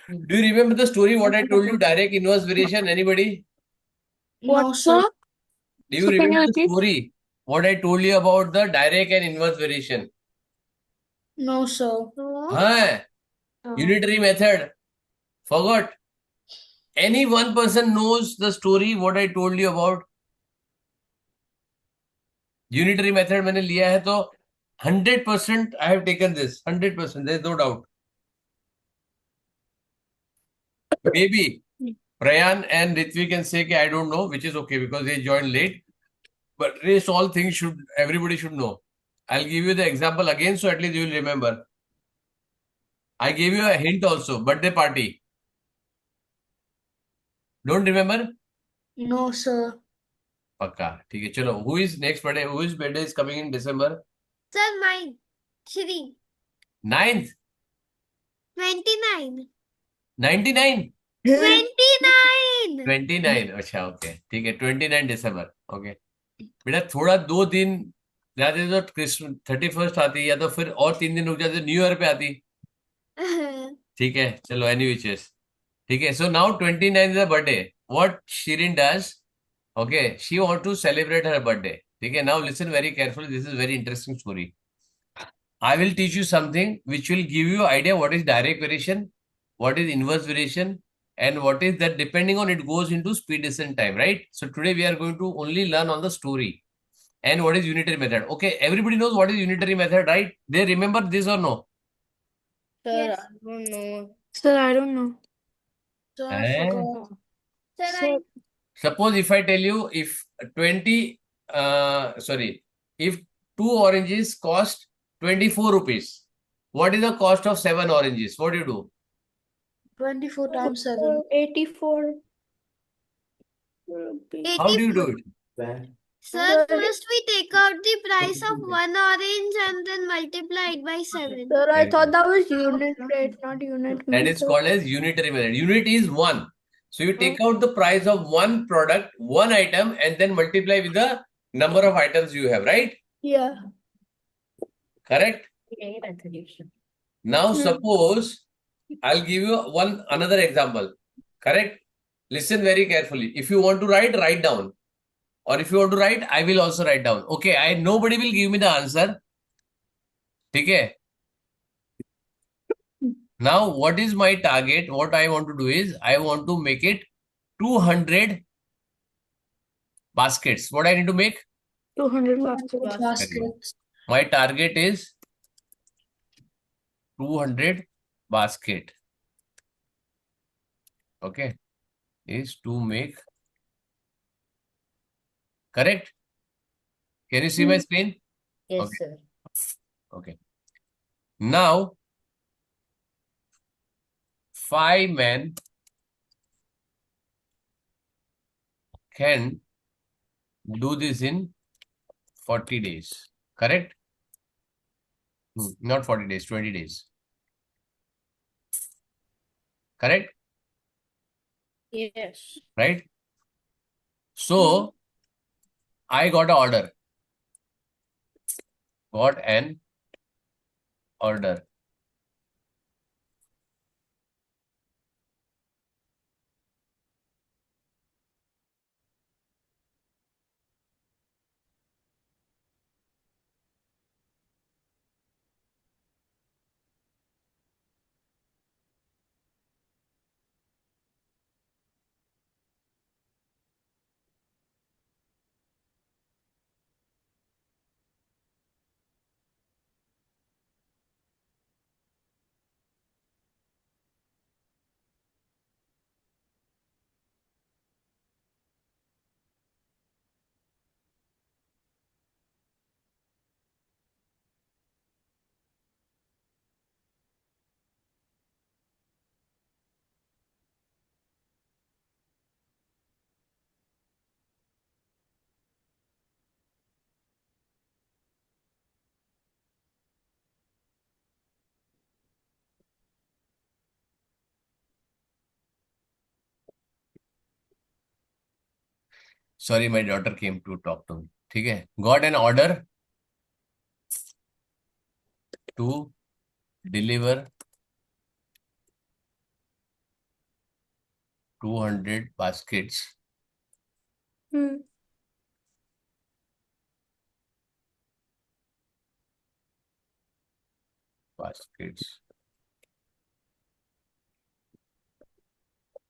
Do you remember the story what I told you? Direct inverse variation. Anybody? No, sir. Do you So can you remember the repeat? story? What I told you about the direct and inverse variation? No, sir. Huh? Unitary method. Forgot. Any one person knows the story what I told you about? Unitary method मैंने लिया है तो 100% I have taken this. 100%. There is no doubt. Maybe Prayan and Ritvik can say I don't know, which is okay because they joined late. But rest all things should everybody should know. I'll give you the example again, so at least you will remember. I gave you a hint also. Birthday party. Don't remember? No, sir. पक्का ठीक है चलो. Who is next birthday? Whose birthday is coming in December? Sir, mine. Shri. 9th, 29. 99, 29. 29. अच्छा okay ठीक है 29 दिसंबर. Okay बेटा थोड़ा 2 दिन जाते तो क्रिसमस 31st आती या तो फिर और 3 दिन रुक जाते न्यू ईयर पे आती. ठीक है चलो एनी विचेस. ठीक है so now 29 is the birthday. What Shirin does. Okay she want to celebrate her birthday. ठीक है now listen very carefully. This is very interesting story. I will teach you something which will give you idea what is direct variation, what is inverse variation, and what is that depending on it goes into speed descent time, right? So today we are going to only learn on the story and what is unitary method. Okay, everybody knows what is unitary method, right? They remember this or no? Sir, yes. I don't know. Sir, I don't know. Sir, I Eh? forgot. Sir, Suppose if I tell you if 20, sorry, if 2 oranges cost 24 rupees, what is the cost of 7 oranges? What do you do? 24 times 7. 84. How do you 84. do it? Sir, first we take out the price of one orange and then multiply it by 7. Sir, I Very thought good. that was unit rate, not unit That is method. called as unitary method. Unit is one. So you take out the price of one product, one item, and then multiply with the number of items you have, right? Yeah. Correct? Now Hmm. suppose I'll give you one another example. Correct? Listen very carefully. If you want to write, write down. Or if you want to write, I will also write down. Okay, I nobody will give me the answer. ठीक है? Now, what is my target? What I want to do is I want to make it 200 baskets. What I need to make? 200 baskets. Very good. My target is 200 basket. Okay, is to make. Correct? Can you see my screen? Yes, Okay. sir. Okay. Now, 5 men can do this in 40 days. Correct? Not 40 days, 20 days. Correct? Yes. Right? So, I got an order. Got an order. Sorry, my daughter came to talk to me. ठीक है? Got an order to deliver 200 baskets baskets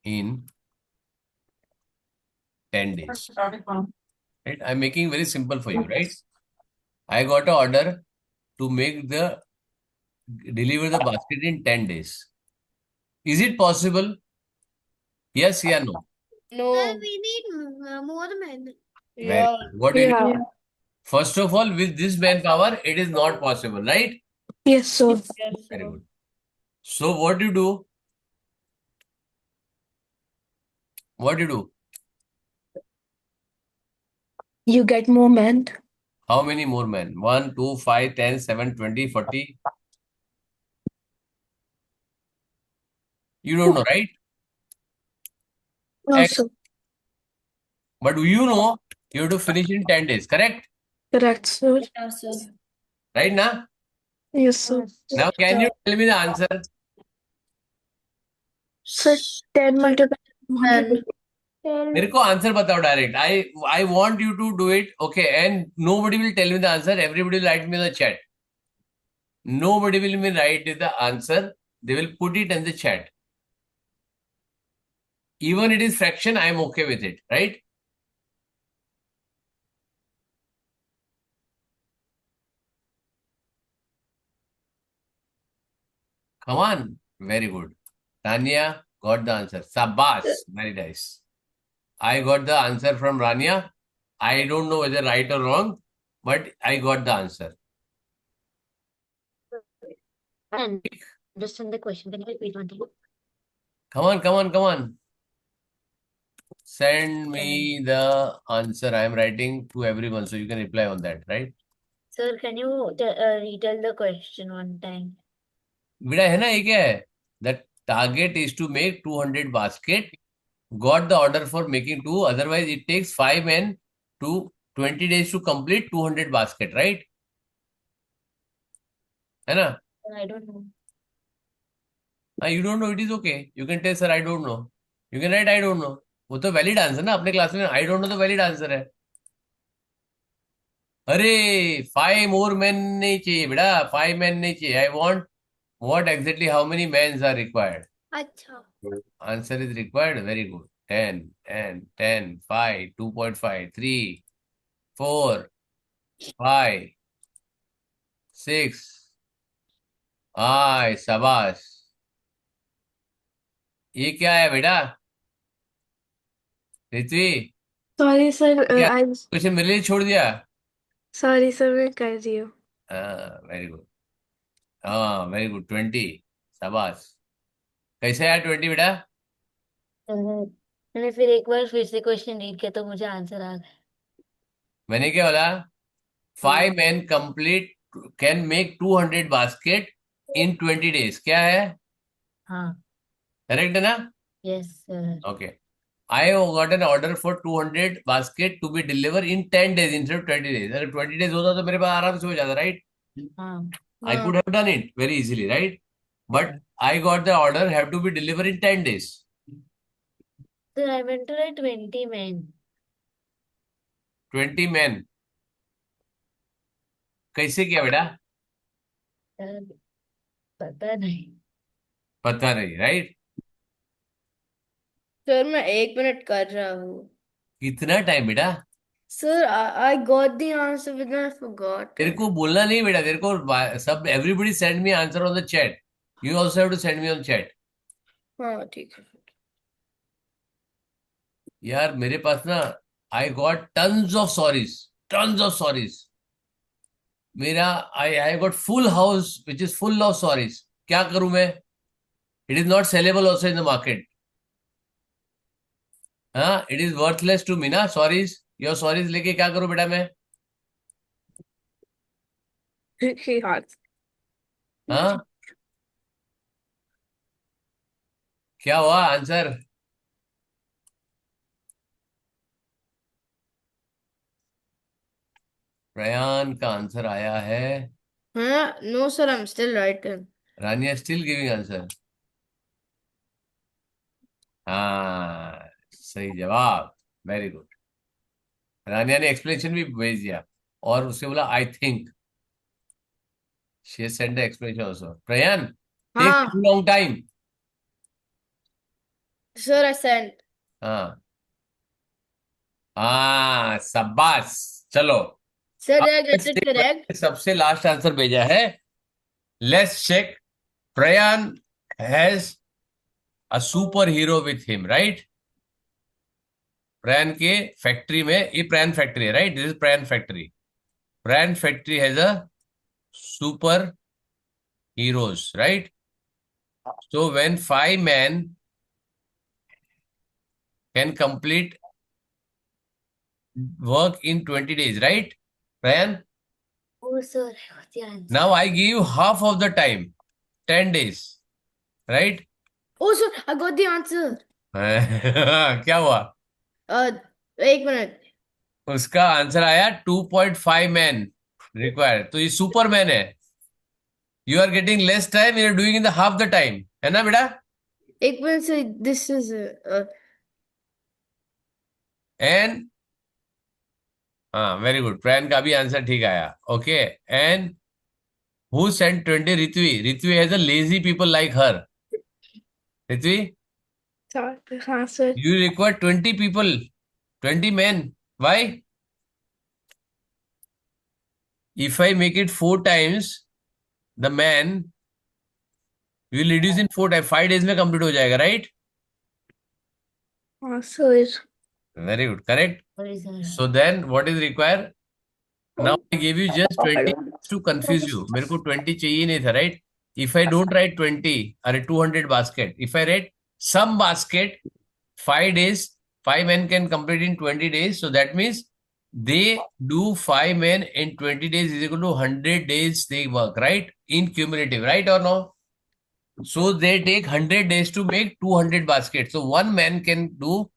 in 10 days. Right? I'm making very simple for you, right? I got an order to deliver the basket in 10 days. Is it possible? Yes, yeah, no. Sir, No. we need more men. Very Yeah. good. What do you Yeah. do? First of all, with this manpower, it is not possible, right? Yes, sir. Yes, Very sir. good. So what do you do? What do you do? You get more men. How many more men? 1, 2, 5, 10, 7, 20, 40? You don't know, right? No, X. sir. But you know you have to finish in 10 days, correct? Correct, sir. Yes, sir. Right now? Yes, sir. Now can you tell me the answer? Sir, 10 multiplied by 200. मेरे को answer बताओ direct I want you to do it okay and nobody will tell me the answer, everybody will write me in the chat. Nobody will me write the answer, they will put it in the chat. Even it is fraction, I am okay with it, right? Come on, very good. Tanya got the answer. Sabas, very nice. I got the answer from Rania. I don't know whether right or wrong, but I got the answer. And understand the question. Can you repeat one time? Come on, come on, come on. Send me the answer. I am writing to everyone, so you can reply on that, right? Sir, can you retell the question one time? बेटा है ना ये क्या है? The target is to make 200 basket. Got the order for making 2. Otherwise, it takes 5 men to 20 days to complete 200 basket, right? है ना? I don't know. You don't know, it is okay. You can tell sir I don't know. You can write I don't know. वो तो valid answer ना अपने class में I don't know तो valid answer है. अरे 5 more men नहीं चाहिए बेटा 5 men नहीं चाहिए. I want what exactly how many men are required. अच्छा. Answer is required. Very good. 10, 10, 10, 5, 2.5, 3, 4, 5, 6. आय शाबाश. ये क्या है बेटा? Ritvi Sorry, sir. क्या I क्वेश्चन मेरे लिए छोड़ दिया? sorry, sir. मैं कर रही हूँ. Very good. हाँ वेरी गुड. 20. शाबाश. कैसे आया 20 बेटा? मैंने फिर एक बार फिर से क्वेश्चन रीड किया तो मुझे आंसर आ गया. मैंने क्या बोला? 5 men complete can make 200 basket in 20 days. क्या है? हाँ. करेक्ट है ना? Yes, sir. Okay. I have got an order for 200 basket to be delivered in 10 days instead of 20 days. अगर 20 days होता तो मेरे पास आराम से हो जाता, right? हाँ. I could have done it very easily, right? But I got the order have to be delivered in 10 days. Sir, I meant to write 20 men. 20 men. कैसे किया बेटा? Sir, पता नहीं. पता नहीं, right? सर मैं 1 मिनट कर रहा हूँ. कितना टाइम बेटा? Sir, I got the answer but then I forgot तेरे it. को बोलना नहीं बेटा, तेरे को सब everybody send me answer on the chat. You also have to send me on chat. हाँ ठीक है. यार मेरे पास ना I got tons of sorries. मेरा I got full house which is full of sorries. क्या करूं मैं? It is not sellable also in the market. हाँ, it is worthless to me ना sorries. Your sorries लेके क्या करूं बेटा मैं? He has. हाँ, क्या हुआ आंसर? प्रयान का आंसर आया है. हाँ, no sir, I'm still writing. Rania still giving answer. हाँ, सही जवाब, वेरी गुड। रानिया ने एक्सप्लेनेशन भी भेज दिया और उससे बोला I think, she send the explanation also. Prayan, take हाँ long time. sir, I sent. हाँ हाँ, शाबाश। चलो, Sir, अब did I get it correct? सबसे लास्ट आंसर भेजा है। Let's check. Prayan has a super hero with him, right? Prayan के फैक्ट्री में, ये प्रयान फैक्ट्री है, right? This is Prayan factory. Prayan factory has a super heroes, right? So when 5 men can complete work in 20 days, right? Ryan, Oh, sir, I got the answer. now I give you half of the time, 10 days, right? Oh, sir, I got the answer. क्या हुआ? एक minute. उसका answer आया 2.5 man required. तो ये superman है। You are getting less time, you are doing in the half the time, है ना बेटा? एक मिनट से this is एंड हाँ, वेरी गुड, प्रैन का भी आंसर ठीक आया। Okay, and who sent 20? Ritvi. Ritvi has a lazy people like her. Ritvi, Sorry. हाँ sir. you require 20 people, 20 men. Why? If I make it 4 times, the man will reduce in 4 times. 5 days में complete हो जाएगा, right? हाँ sir. Very good, correct. Sorry, sir. So then, what is required? Now I gave you just 20 to confuse you. मेरे को 20 चाहिए नहीं था, right? If I don't write 20, अरे 200 basket. If I write some basket, 5 days, 5 men can complete in 20 days. So that means they do 5 men in 20 days is equal to 100 days they work, right? In cumulative, right or no? So they take 100 days to make 200 baskets. So one man can do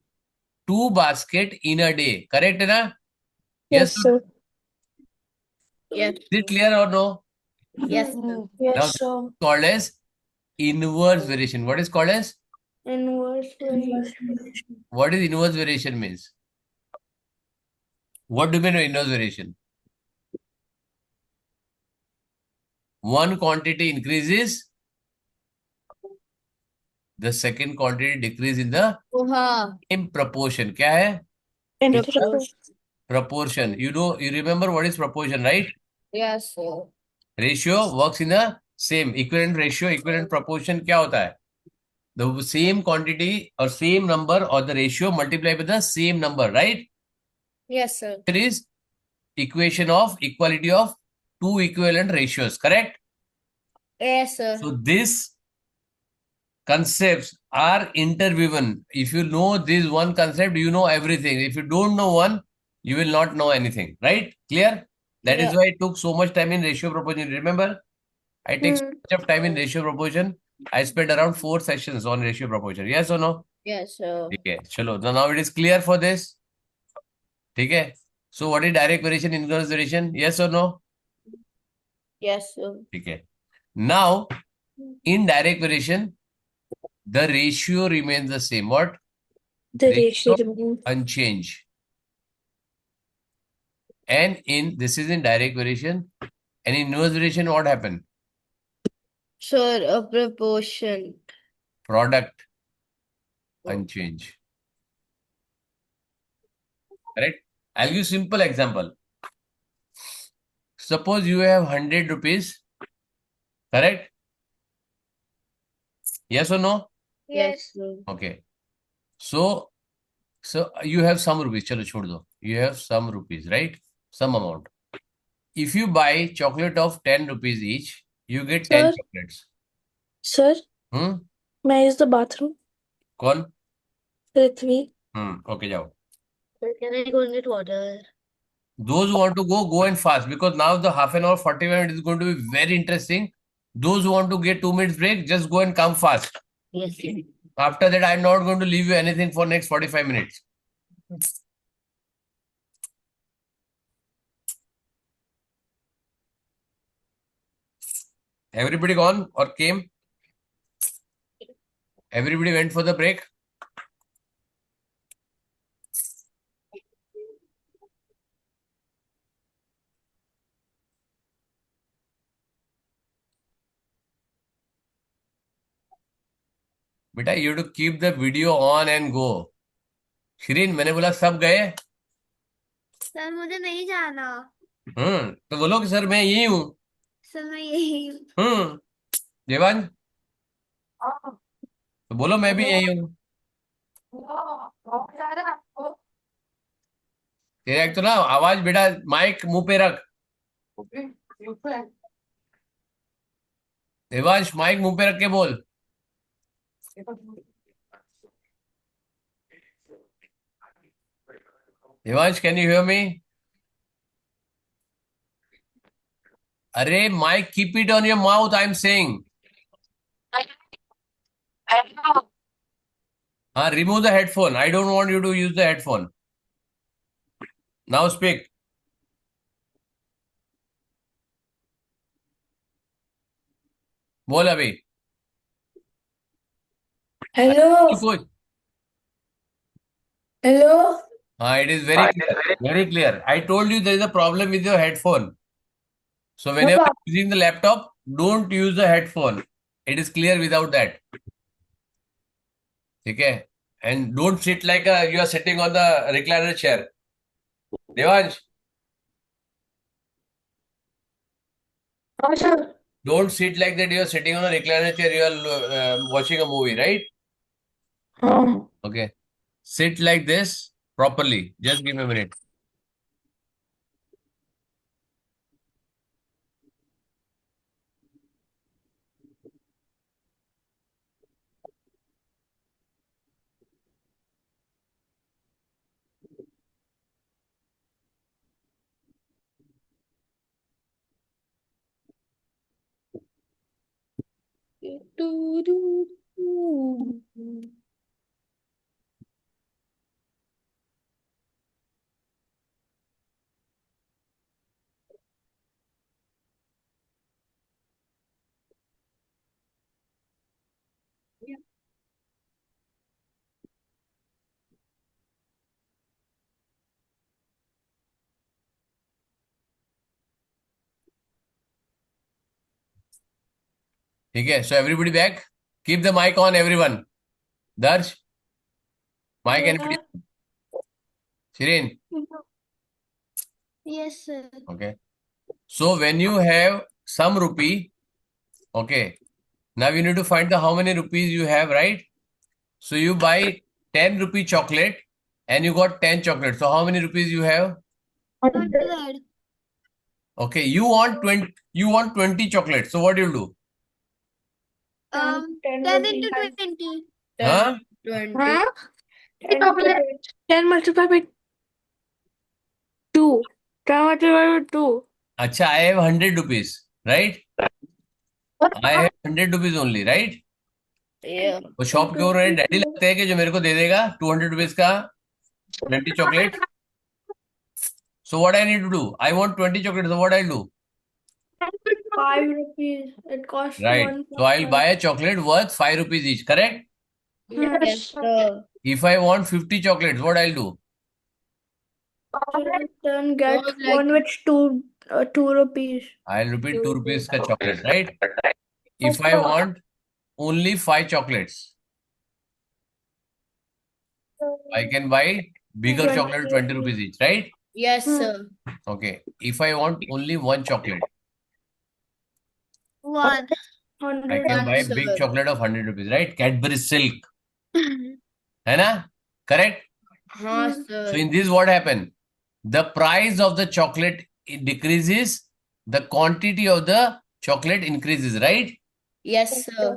2 basket in a day. Correct, na? Yes sir. yes, Is it clear or no? yes, sir. Now Yes sir. called as inverse variation. What is called as? Inverse variation. What is inverse variation means? What do you mean by inverse variation? One quantity increases, the second quantity decrease in the Oh, हाँ. same proportion. क्या है? In It's a proportion. proportion. You know, you remember what is proportion, right? Yes, sir. Ratio works in the same equivalent ratio, equivalent proportion. क्या होता है? The same quantity or same number or the ratio multiplied by the same number, right? Yes, sir. There is equation of equality of two equivalent ratios, correct? Yes, sir. So these concepts are interwoven. If you know this one concept, you know everything. If you don't know one, you will not know anything, right? Clear? That is Yeah. why it took so much time in ratio proportion. Remember, I take so much of time in ratio proportion. I spent around 4 sessions on ratio proportion. Yes or no? Yes, sir. ठीक है, चलो, now it is clear for this. ठीक है, so what is direct variation, inverse variation? Yes or no? Yes, sir. ठीक है, now in direct variation the ratio remains the same. What? The ratio remains. Unchanged. And in this is in direct variation, and in inverse variation what happened? Sir, a proportion. Product unchanged. Correct? I'll give you simple example. Suppose you have 100 rupees, correct? Yes or no? Yes, sir. Okay. So you have some rupees. Chalo, chhod do. You have some rupees, right? Some amount. If you buy chocolate of 10 rupees each, you get 10 Sir? chocolates. Sir, Hmm? may I use the bathroom? कौन? Prithvi. Okay, जाओ. Sir, can I go and get water? Those who want to go and fast, because now the half an hour, 45 minutes is going to be very interesting. Those who want to get 2 minutes break, just go and come fast. Yes, sir. After that, I'm not going to leave you anything for next 45 minutes. Everybody gone or came? Everybody went for the break? बेटा you to keep the video on and go. Shirin मैंने बोला सब गए. Sir मुझे नहीं जाना. तो बोलो कि सर मैं यही हूँ. सर मैं यही हूँ. देवांश तो बोलो मैं भी यही हूँ. तेरा एक तो ना आवाज बेटा माइक मुंह पे रख. देवांश माइक मुंह पे रख के बोल. Devansh can you hear me? अरे mic keep it on your mouth I am saying. हाँ remove the headphone. I don't want you to use the headphone. Now speak. बोल अभी. Hello. कुछ. Hello. हाँ it is very clear. Very clear. I told you there is a problem with your headphone. So whenever you're using the laptop, don't use the headphone. It is clear without that. ठीक है. And don't sit like you are sitting on the recliner chair. Devansh, Sir. don't sit like that. You are sitting on a recliner chair. You are watching a movie, right? Okay. Sit like this properly. Just give me a minute. ठीक है. So everybody back. Keep the mic on, everyone. Darsh, mic anybody? Shireen. Yes sir. Okay. So when you have some rupee, okay, now you need to find the how many rupees you have, right? So you buy 10 rupee chocolate and you got 10 chocolates. So how many rupees you have? 100. Okay, you want 20 chocolates. So what do you do? 10 into 20. Huh? 20. Huh? 10 multiplied by 2. 10 multiplied by 2. Acha, I have 100 rupees, right? I have 100 rupees only, right? Yeah. वो shop के owner daddy लगते हैं कि जो मेरे को दे देगा 200 rupees का 20 chocolate. So what I need to do? I want 20 chocolates. So what I'll do? 5 rupees. It costs Right. 1. So I'll buy a chocolate worth 5 rupees each. Correct? Yes, sir. If I want 50 chocolates, what I'll do? Then get So, like- one with 2 rupees. I'll repeat 2 rupees ka chocolate, right? If I want only 5 chocolates, I can buy bigger 20 chocolate 20 rupees each, right? Yes, sir. Okay. If I want only one chocolate, 1. I 100. can buy Sir. big chocolate of 100 rupees, right? Cadbury Silk. है ना? Correct? Huh, So sir. in this what happened? The price of the chocolate decreases, the quantity of the chocolate increases, right? Yes, sir.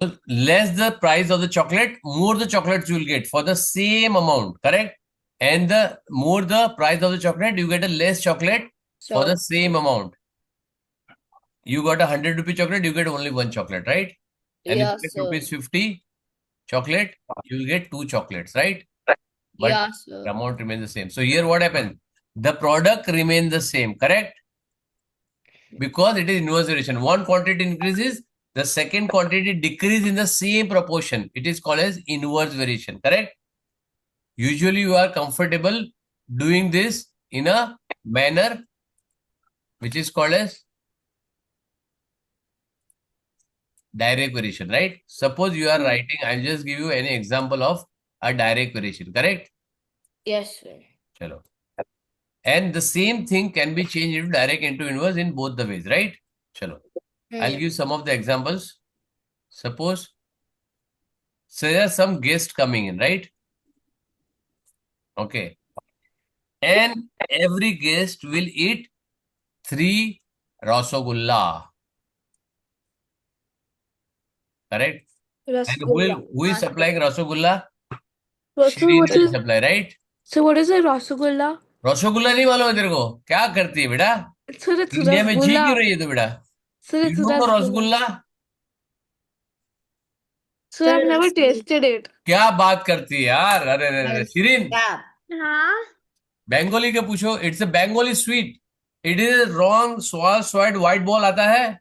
So less the price of the chocolate, more the chocolates you will get for the same amount, correct? And the more the price of the chocolate, you get a less chocolate for the same amount. You got 100 rupee chocolate, you get only one chocolate, right? And if Yeah, you get sir. rupees 50 chocolate, you will get 2 chocolates, right? But Yeah, the sir. amount remains the same. So here what happens? The product remains the same, correct? Because it is inverse variation. One quantity increases, the second quantity decreases in the same proportion. It is called as inverse variation, correct? Usually you are comfortable doing this in a manner which is called as direct variation, right? Suppose you are writing, I'll just give you an example of a direct variation, correct? Yes, sir. Chalo. And the same thing can be changed into direct into inverse in both the ways, right? Chalo. I'll give some of the examples. Suppose, so there are some guests coming in, right? Okay. And every guest will eat 3 Rasagulla. Correct? And who is supplying Rasagulla? So Shireen what will is supply, right? so what is a Rasagulla? Rasgulla नहीं मालूम है तेरे को? क्या करती है बेटा? Sir, it's India में जी क्यों Rasgulla. रही है तू बेटा? Sir, You it's don't know Rasgulla. Rasgulla? Sir, I've never tasted it. क्या बात करती है यार? अरे अरे अरे शिरीन, हाँ बंगाली के पूछो. It's a Bengali sweet. It is wrong. Sweet white ball आता है.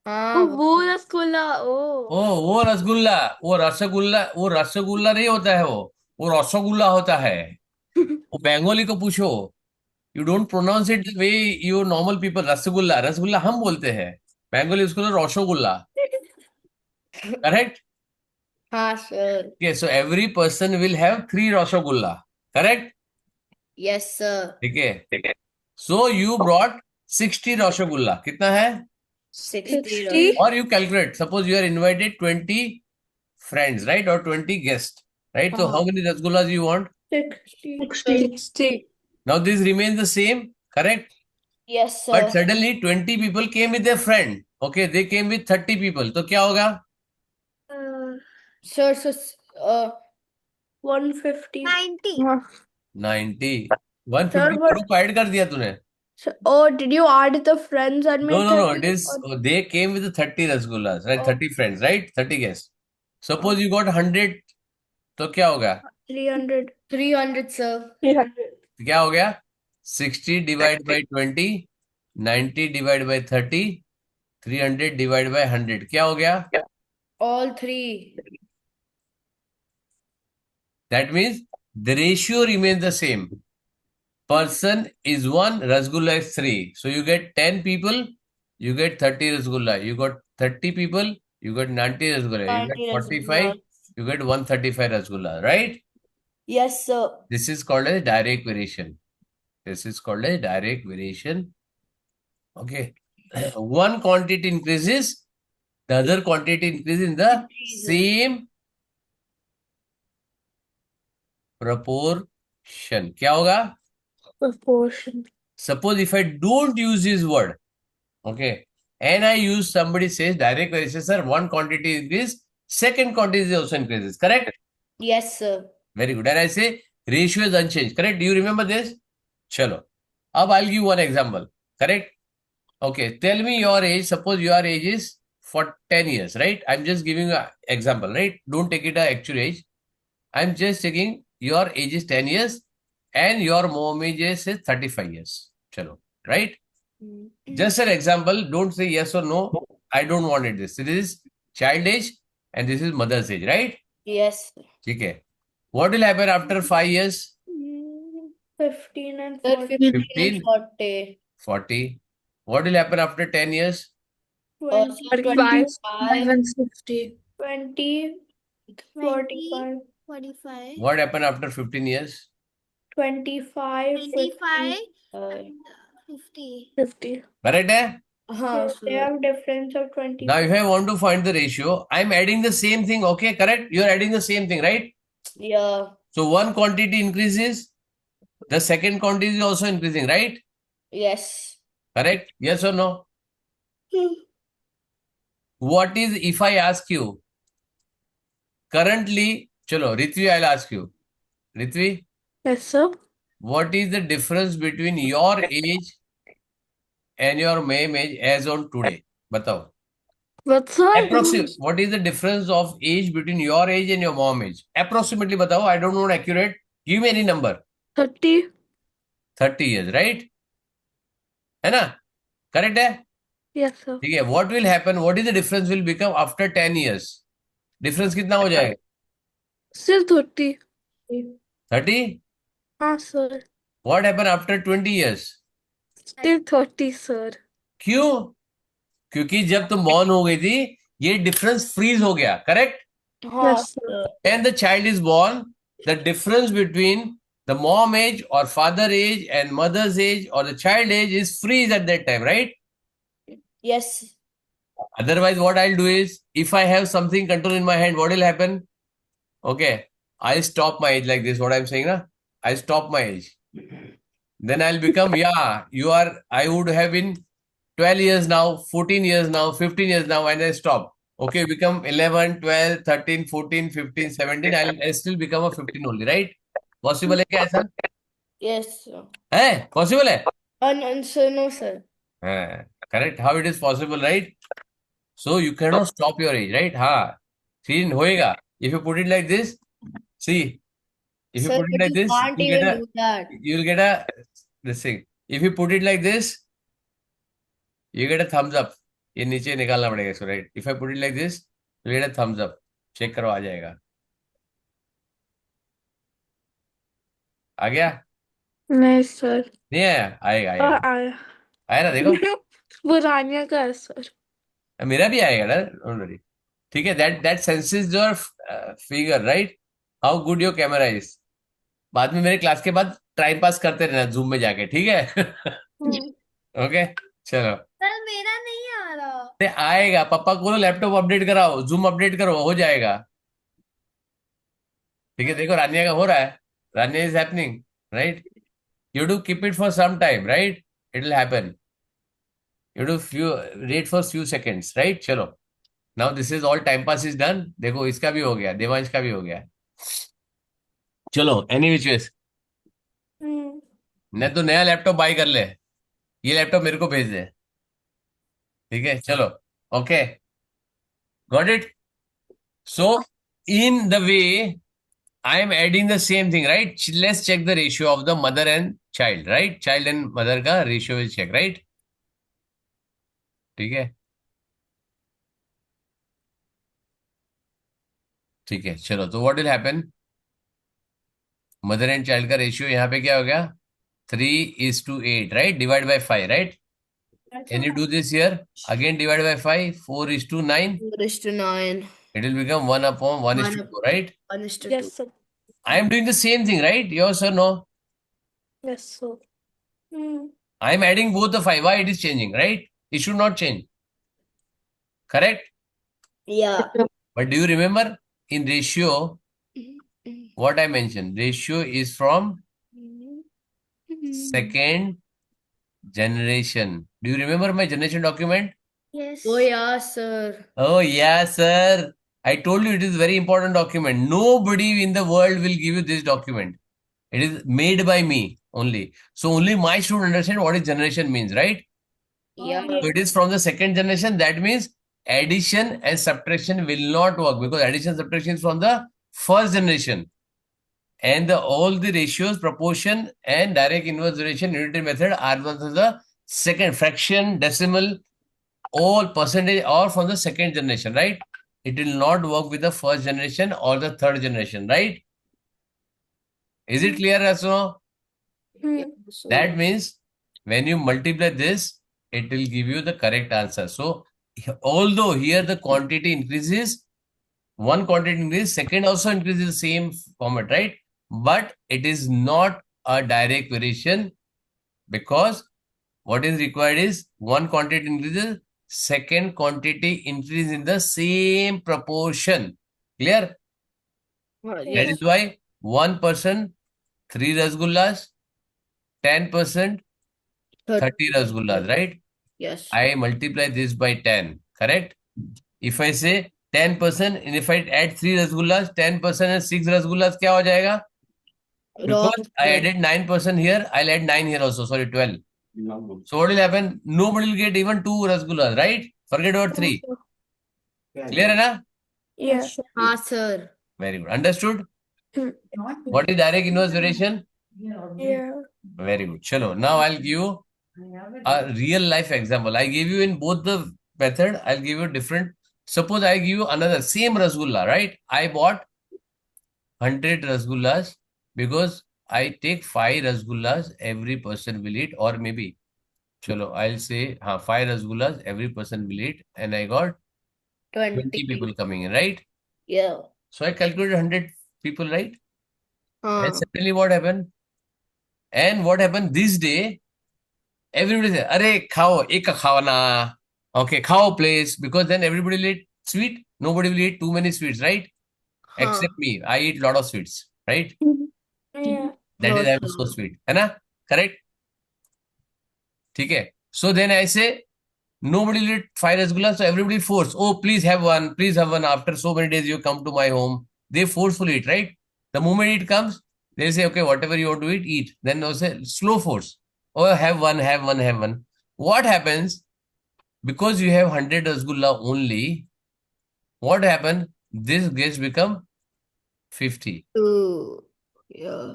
Oh, वो Rasgulla. Oh. ओ वो रसगुल्ला, वो रसगुल्ला नहीं होता है. वो रसगुल्ला होता है. वो बंगाली को पूछो. You don't pronounce it the way you normal people. Rasgulla rasgulla हम बोलते हैं. बंगाली उसको रसगुल्ला. करेक्ट? हाँ, sir. Okay, so every person will have 3 Rasgulla. Correct? Yes, sir. ठीक है. So you brought 60 Rasgulla. कितना है? 60. Or you calculate. Suppose you are invited 20 friends, right? Or 20 guests, right? So how many Rasgullas you want? 60. Now this remains the same, correct? Yes, sir. But suddenly 20 people came with their friend. Okay, they came with 30 people. तो क्या होगा? Sir, so 150. 90 90. 150 but- crore को add कर दिया तूने. So, oh, did you add the friends and No, make no, no. 30? It is they came with the 30 rasgullas, right? Oh. 30 friends, right? 30 guests. Suppose you got 100, तो क्या होगा? 300. 300, sir. 300. क्या हो गया? 60 divided by 20, 90 divided by 30, 300 divided by 100. क्या हो गया? All three. That means the ratio remains the same. Person is 1, rasgulla is 3. So you get 10 people, you get 30 rasgulla. You got 30 people, you got 90 rasgulla. You 90 get 45, you get 135 rasgulla, right? Yes, sir. This is called as direct variation. This is called as direct variation. Okay. One quantity increases, the other quantity increases in the same proportion. क्या होगा? Proportion. Suppose if I don't use this word, okay, and I use somebody says direct variation, sir, one quantity increase, second quantity also increases, correct? Yes, sir. Very good. And I say ratio is unchanged, correct? Do you remember this? Chalo. Ab I'll give one example, correct? Okay, tell me your age. Suppose your age is for 10 years, right? I'm just giving you an example, right? Don't take it as actual age. I'm just taking your age is 10 years and your mom age is 35 years. Chalo, right? Just an example. Don't say yes or no. I don't want it this. This is child age and this is mother's age, right? Yes. Okay. What will happen after 5 years? 15 and Sir, 40. 15, and 40. 40. What will happen after 10 years? 20, 45. 25, 50. 20, 45, 45 What happened after 15 years? 25, 25 Uh, and 50 50. Correct? Eh? so they have difference of 20. Now, if I want to find the ratio, I'm adding the same thing. Okay, correct? You're adding the same thing, right? Yeah. So one quantity increases, the second quantity is also increasing, right? Yes. Correct? Yes or no? What is, if I ask you, currently, chalo, Ritvi, I'll ask you. Ritvi, Yes, sir. what is the difference between your age and your mom age as on today? Batao. But sir, Approximate. What is the difference of age between your age and your mom age? Approximately batao. I don't want accurate. Give me any number. 30. 30 years, right? है ना? Correct है? Yes, sir. ठीक है. What will happen? What is the difference will become after 10 years? Difference कितना हो जाएगा? Still 30. 30? Ah, sir. What happened after 20 years? Still 30, sir. क्यों? क्योंकि जब तुम born हो गई थी, ये डिफरेंस फ्रीज हो गया, correct? Yes, sir. When the child is born, the difference between the mom age or father age and mother's age or the child age is freeze at that time, right? Yes. Otherwise, what I'll do is, if I have something control in my hand, what will happen? Okay, I stop my age like this. What I'm saying, na? I stop my age. Then I'll become, yeah, I would have been 12 years now, 14 years now, 15 years now, and I stop. Okay, become 11, 12, 13, 14, 15, 17. I'll still become a 15 only, right? Possible है क्या ऐसा? Yes, sir. है? Possible है? Sir, no, sir. Correct. How it is possible, right? So you cannot stop your age, right? हाँ. See, होएगा. If you put it like this, see, if you Sir, put it but like you this, can't even do that. you'll get a this thing. If you put it like this, you get a thumbs up. ये नीचे निकालना पड़ेगा इसको, right? If I put it like this, you get a thumbs up. Check करो, आ जाएगा. आ गया? Nice, sir. नहीं आया? आएगा आएगा. I. आया ना, देखो. वो रानिया का है, sir. मेरा भी आएगा ना, don't worry. ठीक है, that senses your figure, right? How good your camera is. बाद में मेरे क्लास के बाद टाइम पास करते रहना जूम में जाके, ठीक है? ओके, चलो. सर मेरा नहीं आ रहा. अरे आएगा, पापा को लैपटॉप अपडेट कराओ, जूम अपडेट करो, हो जाएगा. ठीक है, देखो रानिया का हो रहा है. Rania is happening, right? You do keep it for some time, right? It will happen. You do wait for few seconds, right? चलो, now this is all time pass is done. देखो इसका भी हो गया, देवांश का भी हो गया. चलो, एनी विच वेज, नहीं तो नया लैपटॉप बाय कर ले. ये लैपटॉप मेरे को भेज दे. ठीक है, चलो. Okay, got it. So in the way I am adding the same thing, right? Let's check the ratio of the mother and child, right? Child and mother का ratio will check, right? ठीक है, ठीक है, चलो. तो what will happen? Mother and child का ratio यहाँ पे क्या हो गया? 3:8, right? Divide by 5, right? Can you do this here? Again divide by 5, 4:9. 4:9. It will become 1/1:4, right? 1:2. Yes, sir. I am doing the same thing, right? Yes or no? Yes, sir. I am adding both the 5. Why it is changing, right? It should not change. Correct? Yeah. But do you remember in ratio what I mentioned? Ratio is from second generation. Do you remember my generation document? Yes. Oh, yeah, sir. Oh, yeah, sir. I told you it is very important document. Nobody in the world will give you this document. It is made by me only. So only my student understand what is generation means, right? Yeah. So it is from the second generation. That means addition and subtraction will not work because addition and subtraction is from the first generation. And all the ratios, proportion and direct inverse relation unitary method are from the second fraction, decimal, all percentage are from the second generation, right? It will not work with the first generation or the third generation, right? Is it clear as well? That means when you multiply this, it will give you the correct answer. So although here the quantity increases, one quantity increases, second also increases the same format, right? But it is not a direct variation because what is required is one quantity increases, second quantity increase in the same proportion. Clear? That is why 1%, 3 rasgullas, 10%, 30 rasgullas, right? Yes. I multiply this by 10, correct? If I say 10% and if I add 3 rasgullas, 10% and 6 rasgullas, क्या हो जाएगा? Because I added 9% here, I'll add 9 here also, sorry, 12. So what will happen? Nobody will get even 2 rasgullas, right? Forget about 3. Clear है ना? Yes. हाँ, sir. Very good. Understood? Hmm. What is direct inverse variation? Yeah. Very good. Chalo, now I'll give you a real life example. I gave you in both the method, I'll give you different. Suppose I give you another same rasgulla, right? I bought 100 rasgullas because I take 5 rasgullas every person will eat, or maybe, chalo, I'll say 5 rasgullas every person will eat, and I got 20 people coming in, right? Yeah. So I calculated 100 people, right? And Huh. suddenly what happened? And what happened this day? Everybody said, "Arey, khao, ek ka khao na." Okay, khao please, because then everybody will eat sweet. Nobody will eat too many sweets, right? Huh. Except me. I eat lot of sweets, right? Yeah. That is, No, I'm so sweet. है ना? Correct? ठीक है. So then I say, nobody will eat 5 rasgullas, so everybody force. Oh, please have one. Please have one. After so many days, you come to my home. They forcefully eat, right? The moment it comes, they say, okay, whatever you want to eat, eat. Then they say, slow force. Oh, have one, have one, have one. What happens? Because you have 100 rasgulla only, what happened? This guest become 50. Ooh. Yeah.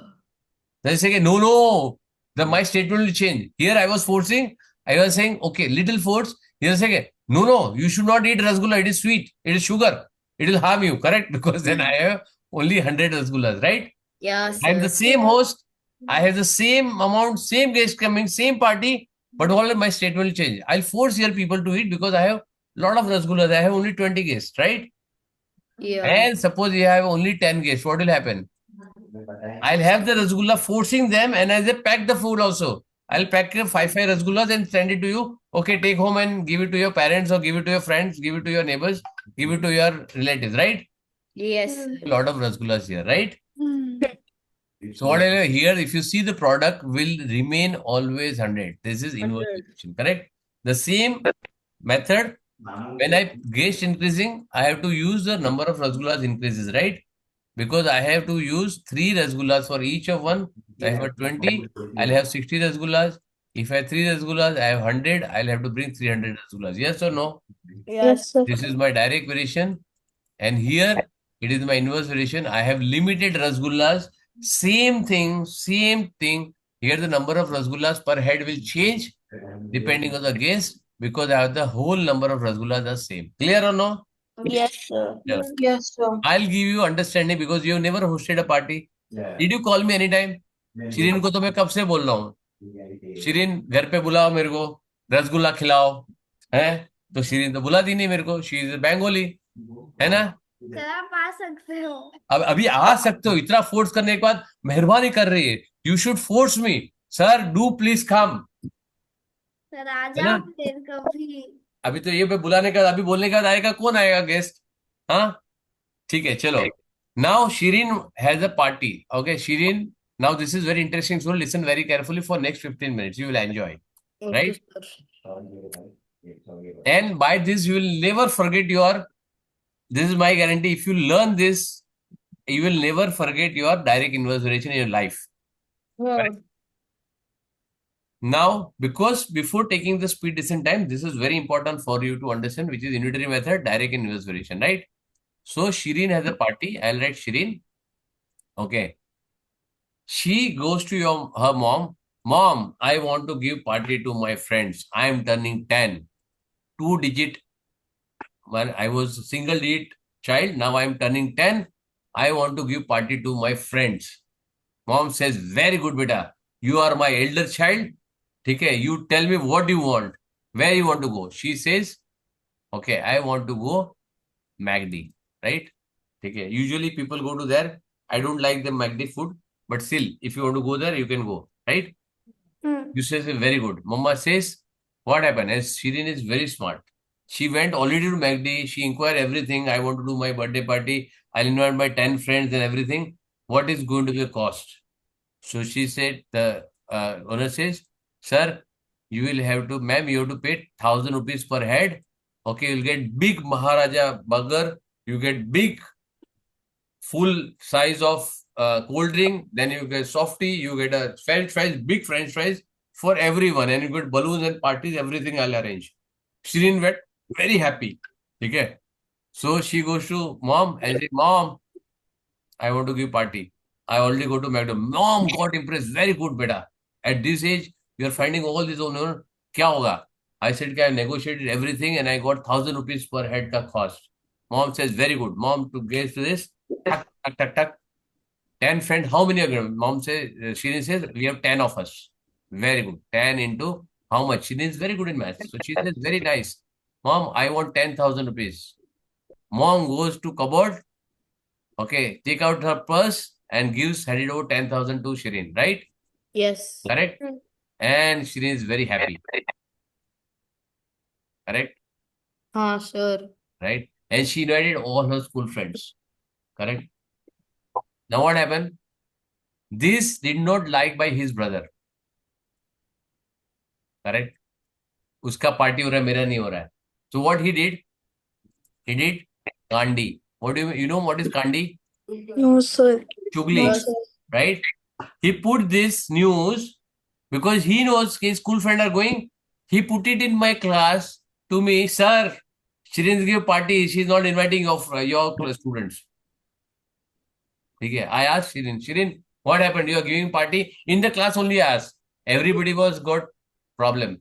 They say, no, no, my statement will change. Here I was forcing, I was saying, okay, little force. Here saying, no, no, you should not eat rasgulla. It is sweet. It is sugar. It will harm you, correct? Because then I have only 100 rasgullas, right? Yeah, I am the sir. same host. I have the same amount, same guest coming, same party, but all my statement will change. I'll force here people to eat because I have lot of rasgullas. I have only 20 guests, right? Yeah. And suppose you have only 10 guests, what will happen? I'll have the rasgulla forcing them, and as they pack the food also, I'll pack five rasgullas and send it to you. Okay, take home and give it to your parents or give it to your friends, give it to your neighbors, give it to your relatives, right? Yes. A lot of rasgullas here, right? Hmm. So whatever here, if you see the product will remain always 100. This is inverse relation, correct? The same method, when I guess increasing, I have to use the number of rasgullas increases, right? Because I have to use 3 rasgullas for each of one. I have 20, I'll have 60 rasgullas. If I have 3 rasgullas, I have 100, I'll have to bring 300 rasgullas. Yes or no? Yes, sir. This is my direct variation. And here, it is my inverse variation. I have limited rasgullas. Same thing, same thing. Here, the number of rasgullas per head will change depending on the guest because I have the whole number of rasgullas are same. Clear or no? Yes, sir. Yeah. Yes, sir. I'll give you understanding because you have never hosted a party. Did you call me anytime? Shirin को तो मैं कब से बोल रहा हूँ शिरीन घर पे बुलाओ मेरे को रसगुल्ला खिलाओ है तो शिरीन तो बुलाती नहीं मेरे को शी इज बंगाली है ना सर आप आ सकते हो अब अभी आ सकते हो इतना फोर्स करने के बाद मेहरबानी कर रही है you should force me sir do please come sir आ है ना जाओ फिर कभी अभी तो ये पे बुलाने का अभी बोलने के बाद आएगा कौन आएगा गेस्ट हाँ ठीक है चलो now Shirin has a party okay Shirin now this is very interesting so listen very carefully for next 15 minutes you will enjoy Okay, right sir. and by this you will never forget your this is my guarantee if you learn this you will never forget your direct inverse relation in your life. Correct? Now, because before taking the speed descent time, this is very important for you to understand, which is unitary method, direct inverse variation, right? So, Shireen has a party. I'll write Shireen. Okay. She goes to her mom. Mom, I want to give party to my friends. I am turning 10. 2-digit. When I was a single digit child, now I am turning 10. I want to give party to my friends. Mom says, very good, beta. You are my elder child. Okay, you tell me what you want. Where you want to go? She says, okay, I want to go MACD, right? Okay, usually people go to there. I don't like the MACD food, but still, if you want to go there, you can go, right? You say, very good. Mama says, what happened? As Shirin is very smart. She went already to MACD. She inquired everything. I want to do my birthday party. I'll invite my 10 friends and everything. What is going to be the cost? So she said, the owner says, sir, you will have to, ma'am, you have to pay 1,000 rupees per head. Okay, you'll get big Maharaja burger. You get big full size of cold drink. Then you get softy. You get a French fries, big French fries for everyone. And you get balloons and parties, everything I'll arrange. Shirin went very happy. Okay. So she goes to mom and says, Mom, I want to give party. I already go to McDonald's. Mom got impressed. Very good, beta. At this age, you're finding all this owner. Kya hoga? I said, I negotiated everything and I got 1,000 rupees per head ka cost. Mom says, very good. Mom, to get to this, tuck, tuck, tuck, tuck. 10 friends. How many are there? Mom says, Shirin says, we have 10 of us. Very good. 10 into how much? Shirin is very good in math. So she says, very nice. Mom, I want 10,000 rupees. Mom goes to cupboard. Okay, take out her purse and gives handed over 10,000 to Shireen, right? Yes. Correct? Hmm. And Shireen is very happy. Correct? Sir. Right? And she invited all her school friends. Correct? Now what happened? This did not like by his brother. Correct? उसका party हो रहा है, मेरा नहीं हो रहा है. So what he did? He did Kandi. What do you know what is Kandi? No, sir. Chugli. No, sir. Right? He put this news because he knows his school friends are going. He put it in my class to me, sir. Shirin's give party. She's not inviting your students. Okay. I asked Shirin, what happened? You are giving party in the class only. I asked. Everybody was got problem.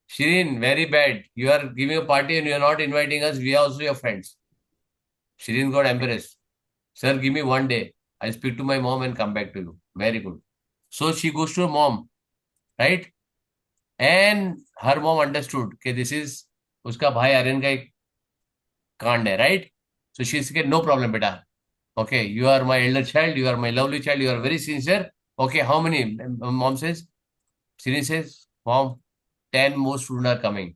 Shirin, very bad. You are giving a party and you are not inviting us. We are also your friends. Shirin got embarrassed. Sir, give me 1 day. I'll speak to my mom and come back to you. Very good. So she goes to her mom, right? And her mom understood that this is उसका भाई आर्यन का एक कांड है, right? So she said, no problem, beta. Okay, you are my elder child. You are my lovely child. You are very sincere. Okay, how many? Mom says. Shirin says, mom, 10 more students are coming.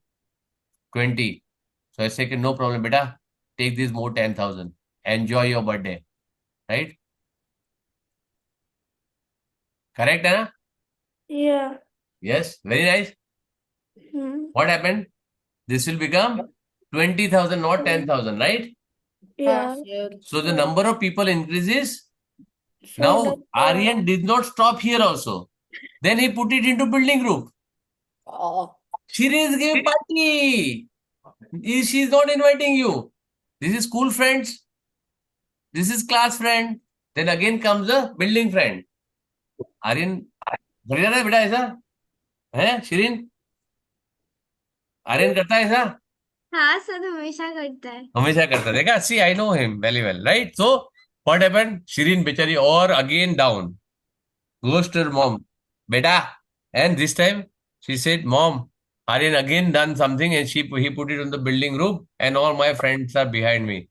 20. So I say, no problem, beta. Take this more 10,000. Enjoy your birthday. Right? Correct, Anna? Yeah. Yes, very nice. Hmm. What happened? This will become 20,000, not 10,000, right? Yeah. Sir. So the number of people increases. So Now, that's, Aryan did not stop here also. Then he put it into building group. Shirish gave party. She's not inviting you. This is school friends. This is class friend. Then again comes the building friend. Aryan, कर रहा है बेटा ऐसा? है शिरीन? आर्यन करता है ऐसा? हाँ सर, हमेशा करता है. हमेशा करता है. देखा? See, I know him very well, right? So, what happened? Shireen बेचारी और again down. Goes to her mom. Beta. And this time, she said, Mom, Aryan again done something and he put it on the building roof and all my friends are behind me.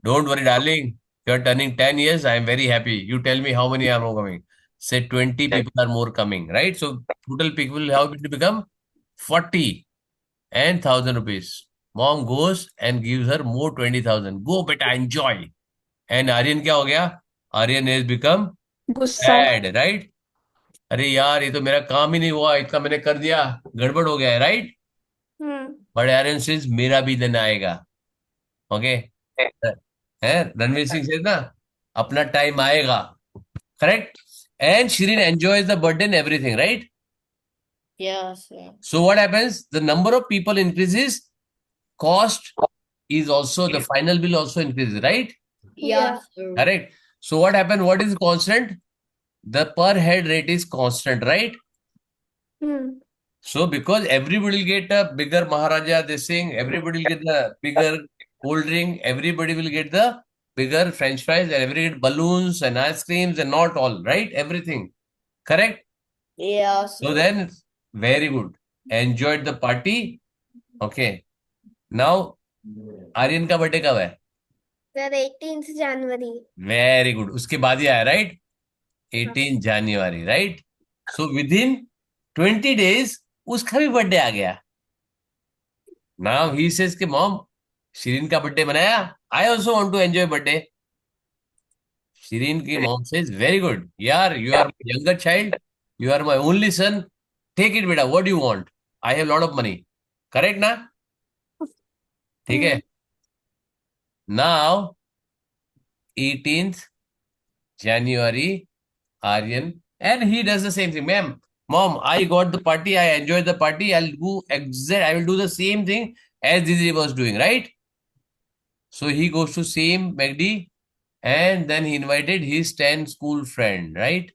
Don't worry, darling. You're turning 10 years. I am very happy. You tell me how many are more coming. Say 20 people are more coming, right? So total people have to become 40 and 1,000 rupees. Mom goes and gives her more 20,000. Go, beta, enjoy. And Aryan क्या हो गया? Aryan has become गुस्सा. sad, right? अरे यार ये तो मेरा काम ही नहीं हुआ, इतना मैंने कर दिया, गड़बड़ हो गया है, right? Hmm. But Aryan says मेरा भी दिन आएगा. ओके है, रणवीर सिंह सेज ना, अपना टाइम आएगा. Correct? And Shirin enjoys the birthday and everything, right? Yes, sir. So what happens? The number of people increases, cost is also, the final bill also increases, right? Yeah, sir. Correct. So what happened? What is constant? The per head rate is constant, right? Hmm. So because everybody will get a bigger Maharaja, this thing, everybody will get the bigger cold drink, everybody will get the bigger French fries, and everybody get balloons and ice creams and not all, right? Everything. Correct? Yeah, So sir. then, very good. Enjoyed the party. Okay. Now, Aryan का birthday कब है? Sir 18th जनवरी. Very good. उसके बाद ही आया, right? 18 जनवरी, right? So within 20 days उसका भी बर्थडे आ गया. नाउ ही सेज कि मॉम, शिरीन का बर्थडे मनाया, I also want to enjoy birthday. Shirin की मॉम सेज वेरी गुड यार, you are my younger child, you are my only son, take it बेटा, what you want, I have lot of money. Correct ना? ठीक है. Now 18th January, Aryan, and he does the same thing. Mom, I got the party, I enjoyed the party, I will do the same thing as Didi was doing, right? So he goes to same McD and then he invited his 10 school friend, right?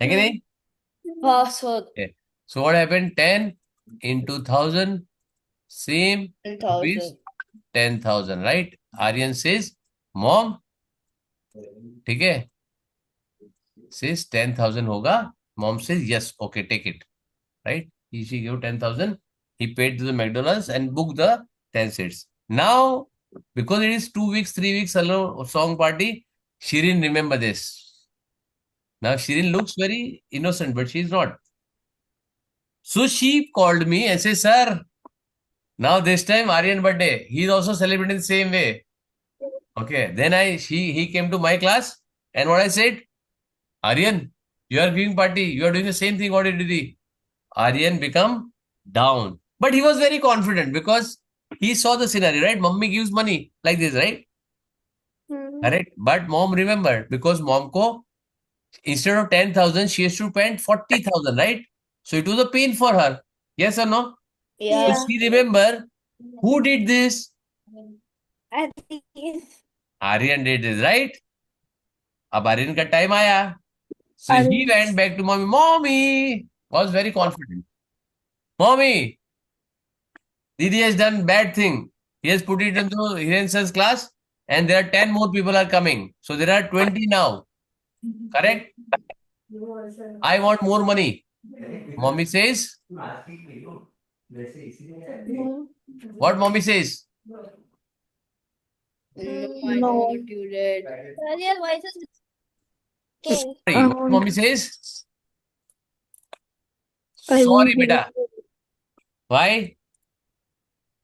है कि नहीं? Sir. Okay. So what happened? 10 into 1,000, same rupees 10,000. 10,000, right? Aryan says, Mom, ठीक है, says 10,000 होगा. Mom says yes, okay, take it, right? She gave 10,000. He paid to the McDonald's and booked the 10 seats. Now, because it is 2 weeks, 3 weeks alone song party, she didn't remember this. Now Shirin looks very innocent, but she's not. So she called me and said, Sir, now this time Aryan birthday. He's also celebrating the same way. Okay. Then he came to my class, and what I said, Aryan, you are giving party. You are doing the same thing what you did. Aryan become down. But he was very confident because he saw the scenario, right? Mummy gives money like this, right? Hmm. Correct. But mom remembered because mom ko instead of 10,000, she has to spend 40,000, right? So it was a pain for her. Yes or no? So Yeah. she remember who did this? I think Aryan did this, right? अब Aryan का time आया. So he Aryan. went back to mommy. Mommy was very confident. Mommy, Didi has done bad thing. He has put it into Hiren sir's class, and there are 10 more people are coming. So there are 20 now. Correct? I want more money. Mommy says, No. what mommy says? No, I No. know what you did. Sir, your voice is breaking. Sorry, what mommy says? I Sorry, won't give beta. it Why?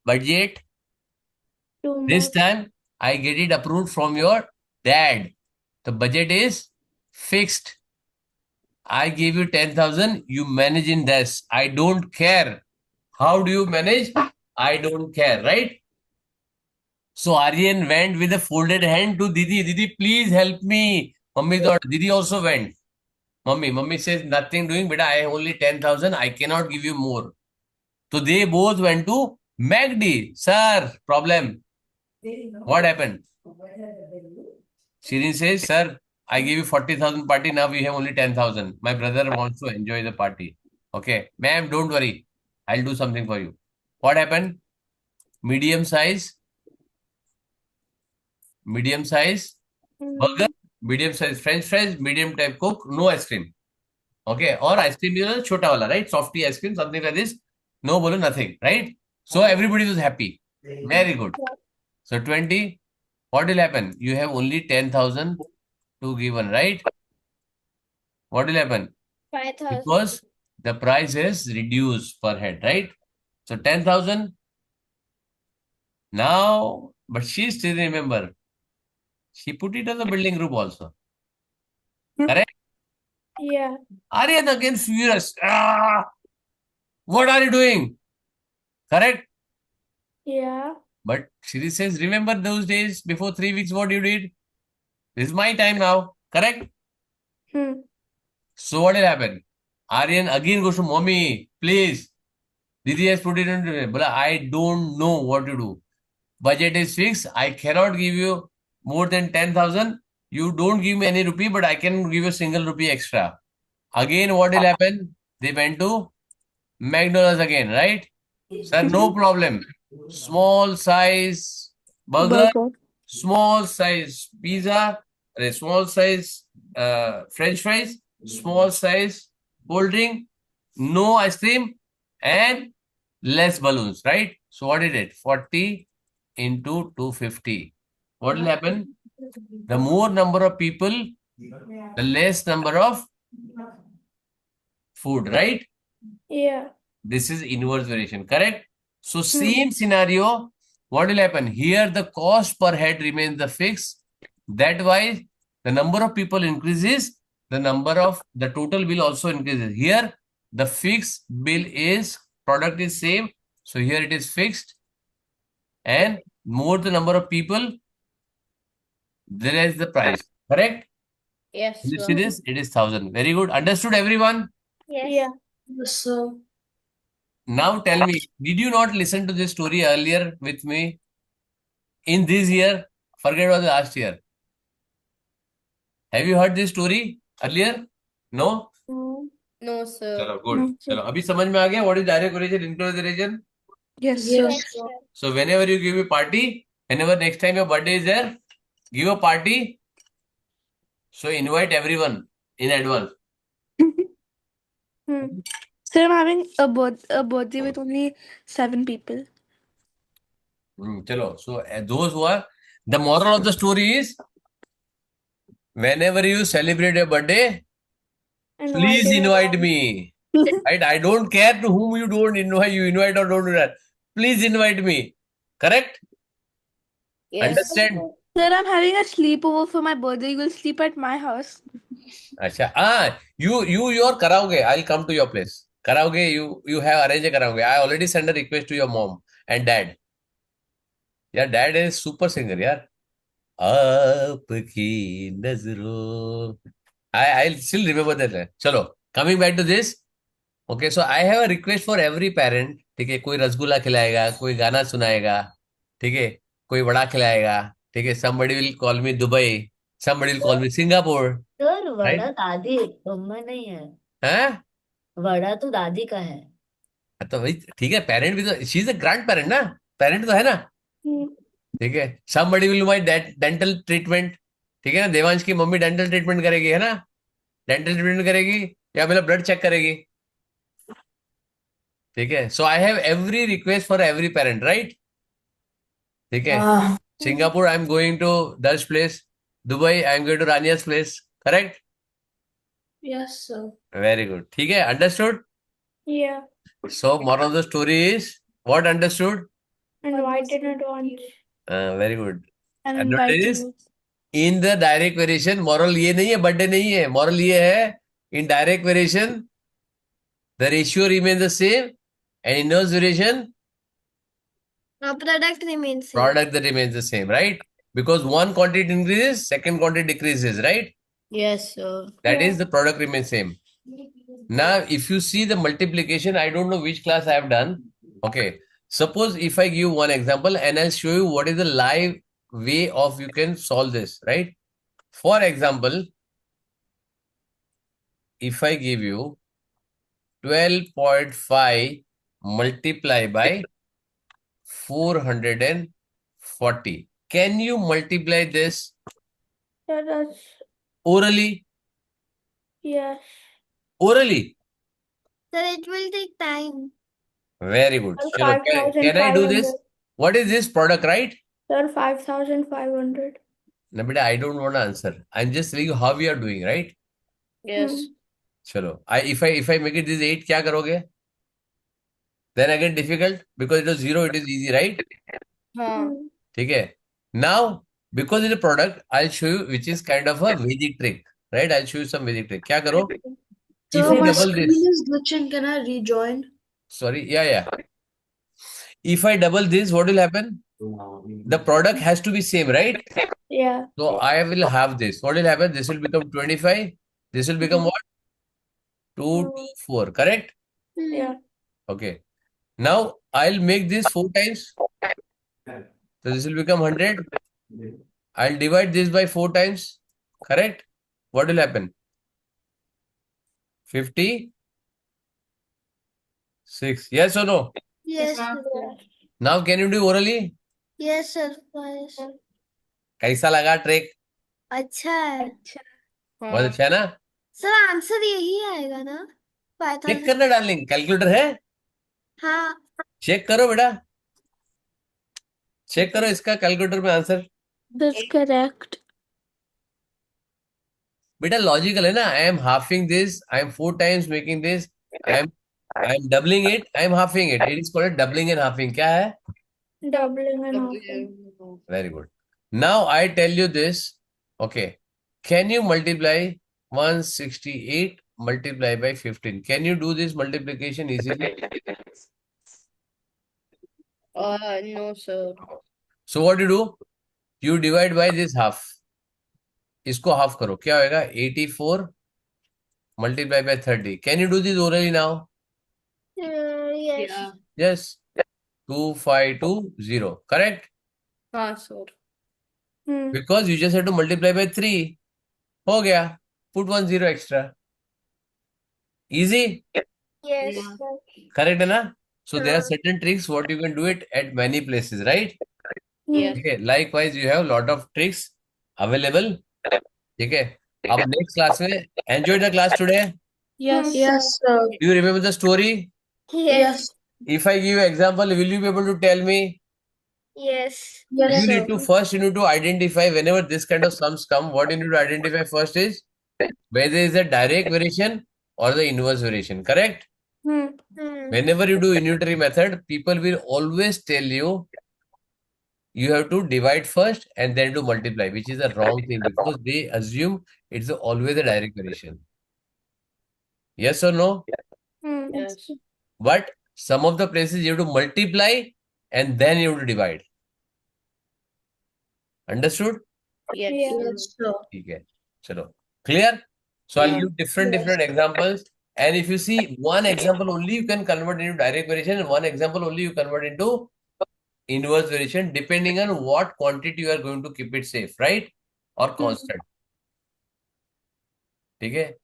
Budget. too This much. time I get it approved from your dad. The budget is fixed. I gave you 10,000. You manage in this. I don't care. How do you manage? I don't care, right? So Aryan went with a folded hand to Didi. Didi, please help me. Mummy thought Didi also went. Mummy says nothing doing, but I have only 10,000. I cannot give you more. So they both went to MACD. Sir, problem. What happened? Shirin says, Sir, I gave you 40,000 party. Now we have only 10,000. My brother wants to enjoy the party. Okay. Ma'am, don't worry. I'll do something for you. What happened? Medium size burger, medium size French fries, medium type Coke, no ice cream. Okay. Or ice cream, chota wala, right? Softy ice cream, something like this. No bolo, nothing, right? So everybody was happy. Very good. So 20. What will happen? You have only 10,000 to given, right? What will happen? 5,000. Because the price is reduced per head, right? So 10,000. Now, but she still remember. She put it as a building group also. Correct? Yeah. Aryan again furious. What are you doing? Correct? Yeah. But Shri says, remember those days before 3 weeks what you did? This is my time now. Correct? Hmm. So what will happen? Aryan again goes to mommy, please. Didi has put it into Bola, I don't know what to do. Budget is fixed. I cannot give you more than 10,000. You don't give me any rupee, but I can give you a single rupee extra. Again, what will happen? They went to McDonald's again, right? Sir, no problem. Small size burger, Burger. small size pizza, small size French fries, small size cold drink, no ice cream, and less balloons, right? So what is it? 40 into 250. What will happen? The more number of people, the less number of food, right? Yeah. This is inverse variation, correct? So same scenario, what will happen? Here the cost per head remains the fixed. That why the number of people increases, the total bill also increases. Here the fixed bill is, product is same. So here it is fixed. And more the number of people, there is the price, correct? Yes, You sir. see this? It is 1,000. Very good. Understood everyone? Yes. Yeah. Yes, sir. Now tell me, did you not listen to this story earlier with me? In this year, forget about the last year. Have you heard this story earlier? No? No. No, sir. चलो good. No, sir. चलो अभी समझ में आ गया what is direct correlation, indirect correlation? Yes, sir. Yes, Yes, sir. sir. So whenever you give a party, whenever next time your birthday is there, give a party. So invite everyone in advance. Sir, I'm having a birthday with only 7 people. चलो, so those who are, the moral of the story is, whenever you celebrate your birthday, please invite me. Right? I don't care to whom you don't invite, you invite or don't invite. Please invite me. Correct? Yes. Understand? Sir, I'm having a sleepover for my birthday. You will sleep at my house. Acha. Your karaoke. I'll come to your place. Karaoke, you have arranged a karaoke. I already sent a request to your mom and dad. Yeah, dad is super singer, यार. आपकी नजरों. I'll still remember that. चलो, coming back to this. Okay, so I have a request for every parent. ठीक है, कोई रसगुल्ला खिलाएगा, कोई गाना सुनाएगा, ठीक है, कोई वड़ा खिलाएगा, ठीक है. Somebody will call me Dubai, somebody will call me Singapore, sir right? Vada दादी मम्मा नहीं है, हाँ, वड़ा तो दादी का है. तो भाई ठीक है, पेरेंट भी तो, she is a grand parent ना, पेरेंट तो है ना, Hmm. ठीक है. Somebody will my dental treatment, ठीक है ना, देवांश की मम्मी डेंटल ट्रीटमेंट करेगी, है ना, डेंटल ट्रीटमेंट करेगी या मेरा ब्लड चेक करेगी, ठीक है. So I have every request for every parent, right. ठीक है. Singapore I am going to Darsh place, Dubai I am going to Rania's place, correct. Yes, sir. Very good, ठीक है, understood. Yeah. So moral of the story is what, understood. Invited at once. Very good. And And invited notice, me. In the direct variation moral ये नहीं है, birthday नहीं है, moral ये है, in direct variation the ratio remain the same, and in inverse variation Product remains same. product that remains the same, right? Because one quantity increases, second quantity decreases, right? Yes, sir. That Yeah. is the product remains same. Now, if you see the multiplication, I don't know which class I have done. Okay. Suppose if I give one example and I'll show you what is the live way of you can solve this, right? For example, if I give you 12.5 multiply by 440, can you multiply this Yeah, that's orally? yes. Orally. Sir, it will take time. Very good. Sir, Chalo, can I do this? 5,500. What is this product, right? Sir, 5,500. No, but I don't want to answer. I'm just telling you how we are doing, right? Yes. Chalo. If I make it this 8, क्या करोगे? Then again difficult because it was 0, it is easy, right? हाँ. ठीक है. Now, because it's a product, I'll show you which is kind of a Vedic trick, right? I'll show you some Vedic trick. क्या करो? If Sir, you my double screen this, is glitching. Can I rejoin? sorry, yeah. If I double this, what will happen? The product has to be same, right? Yeah. So I will have this. What will happen? This will become 25. This will become what? 224, correct? Yeah. Okay. Now I'll make this 4 times. So this will become 100. I'll divide this by 4 times. Correct? What will happen? 56. Yes or no? Yes, Yes, sir. Now can you do orally? Yes, sir. Yes. कैसा लगा trick? अच्छा है. अच्छा. बहुत अच्छा है ना? Sir answer यही आएगा ना? चेक करना डार्लिंग, कैलकुलेटर है? हाँ. चेक करो बेटा, चेक करो इसका कैलकुलेटर में आंसर. That's correct. बेटा लॉजिकल है ना. I am halving this, I am 4 times making this, I am doubling it, I am halving it. It is called doubling and halving. क्या है? Doubling and halving. Very good. Now I tell you this. Okay. Can you multiply 168 multiply by 15? Can you do this multiplication easily? No, sir. So what you do? You divide by this half. इसको half करो. क्या होगा? 84 multiply by 30. Can you do this orally now? Yes. Yeah. Yes. 2520. Correct? हाँ, sir. Because you just have to multiply by 3. हो गया. Put 1 0 extra. Easy? Yes. Yeah. Correct है ना? So there are certain tricks what you can do it at many places, right? Yes. Okay. Likewise, you have lot of tricks available. ठीक है. अब next class में enjoy the class today. Yes. Yes, sir. Do you remember the story? Yes. If I give you example, will you be able to tell me? Yes. Yes, You sir. need to first, you need to identify whenever this kind of sums come, what you need to identify first is whether there is a direct variation or the inverse variation, correct? Hmm. Whenever you do unitary method, people will always tell you you have to divide first and then do multiply, which is a wrong thing because they assume it's always a direct variation. Yes or no? Hmm. Yes. But some of the places you have to multiply and then you have to divide. Understood? Yes. Yes, sir. Okay. Chalo. Clear? So I'll Yeah. give different Yes. examples. And if you see one example only, you can convert into direct variation, and one example only you convert into inverse variation, depending on what quantity you are going to keep it safe, right? Or constant. Okay?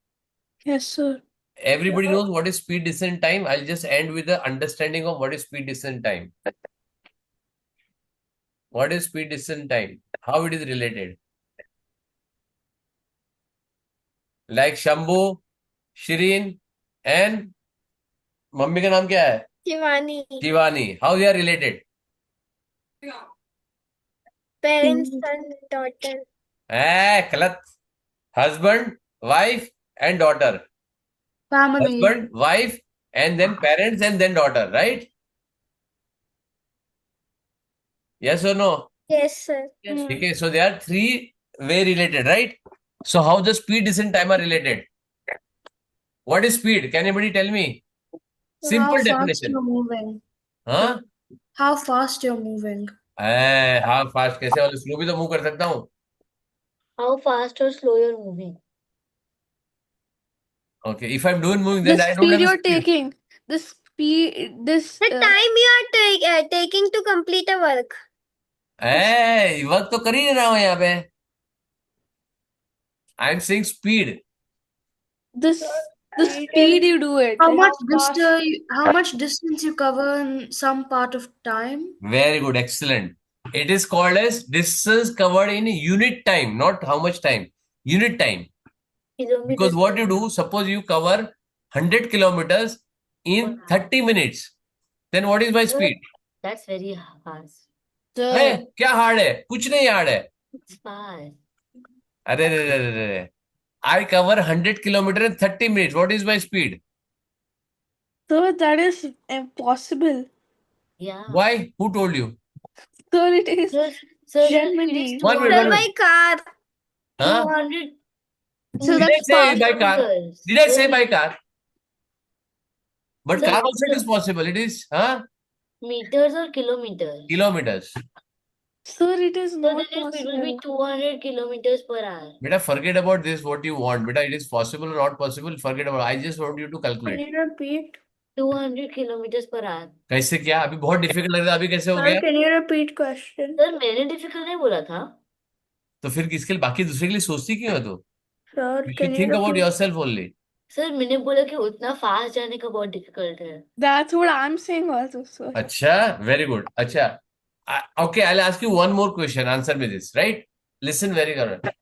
Yes, sir. Everybody knows what is speed distance time. I'll just end with the understanding of what is speed distance time. What is speed distance time? How it is related? Like Shambhu, Shireen, and mummy का नाम क्या है? Shivani. Shivani. How they are related? Parents and daughter. गलत. Husband, wife, and daughter. Family. Husband, wife, and then parents, and then daughter, right? Yes or no? Yes, sir. Yes. Okay, so they are three-way related, right? So how the speed distance time are related? What is speed? Can anybody tell me? Simple How fast definition. you're moving. हाँ? How fast you're moving. हाँ fast कैसे वाले slow भी तो move कर सकता हूँ. How fast or slow you're moving? Okay, if I'm doing moving, The then I don't speed have a you're speed. taking. The speed. This. The time you are taking to complete a work. Work तो कर ही नहीं रहा हूँ यहाँ पे. आई am saying speed. This. The speed you do it. How like much fast. how much distance you cover in some part of time? Very good, excellent. It is called as distance covered in unit time, not how much time. Unit time. Kilometers Because what per you do, suppose you cover 100 kilometers in 30 minutes, then what is my speed? That's very fast. है Sir. क्या hard है? कुछ नहीं hard है. It's fast. अरे रे रे रे रे. I cover 100 kilometers in 30 minutes. What is my speed? Sir, that is impossible. Yeah. Why? Who told you? Sir, it is. Sir, Generally. One minute, Sir, one by minute. car. Huh? 200 So Did I that's say fast. by car? kilometers. Did I say by car? But Sir, car also it sir. is possible. It is Meters or kilometers? kilometers. Sir, it is So not then your speed will be possible. 200 kilometers per hour. Beta, forget about this. What you want. Beta, it is possible or not possible. Forget about. I just want you to Can calculate. you repeat? 200 kilometers per hour. कैसे क्या? अभी बहुत difficult लग रहा है. अभी कैसे हो Sir, गया? can you repeat question? Sir मैंने डिफिकल्ट नहीं बोला था. तो फिर किसके लिए बाकी दूसरे के लिए सोचती क्यों है तू? Sir, You can should you think about repeat? yourself only. Sir मैंने बोला कि उतना फास्ट जाने का बहुत डिफिकल्ट है. That's what I'm saying also, sir. अच्छा, very good. अच्छा. Okay, I'll ask you one more question. Answer me this, right? Listen very carefully.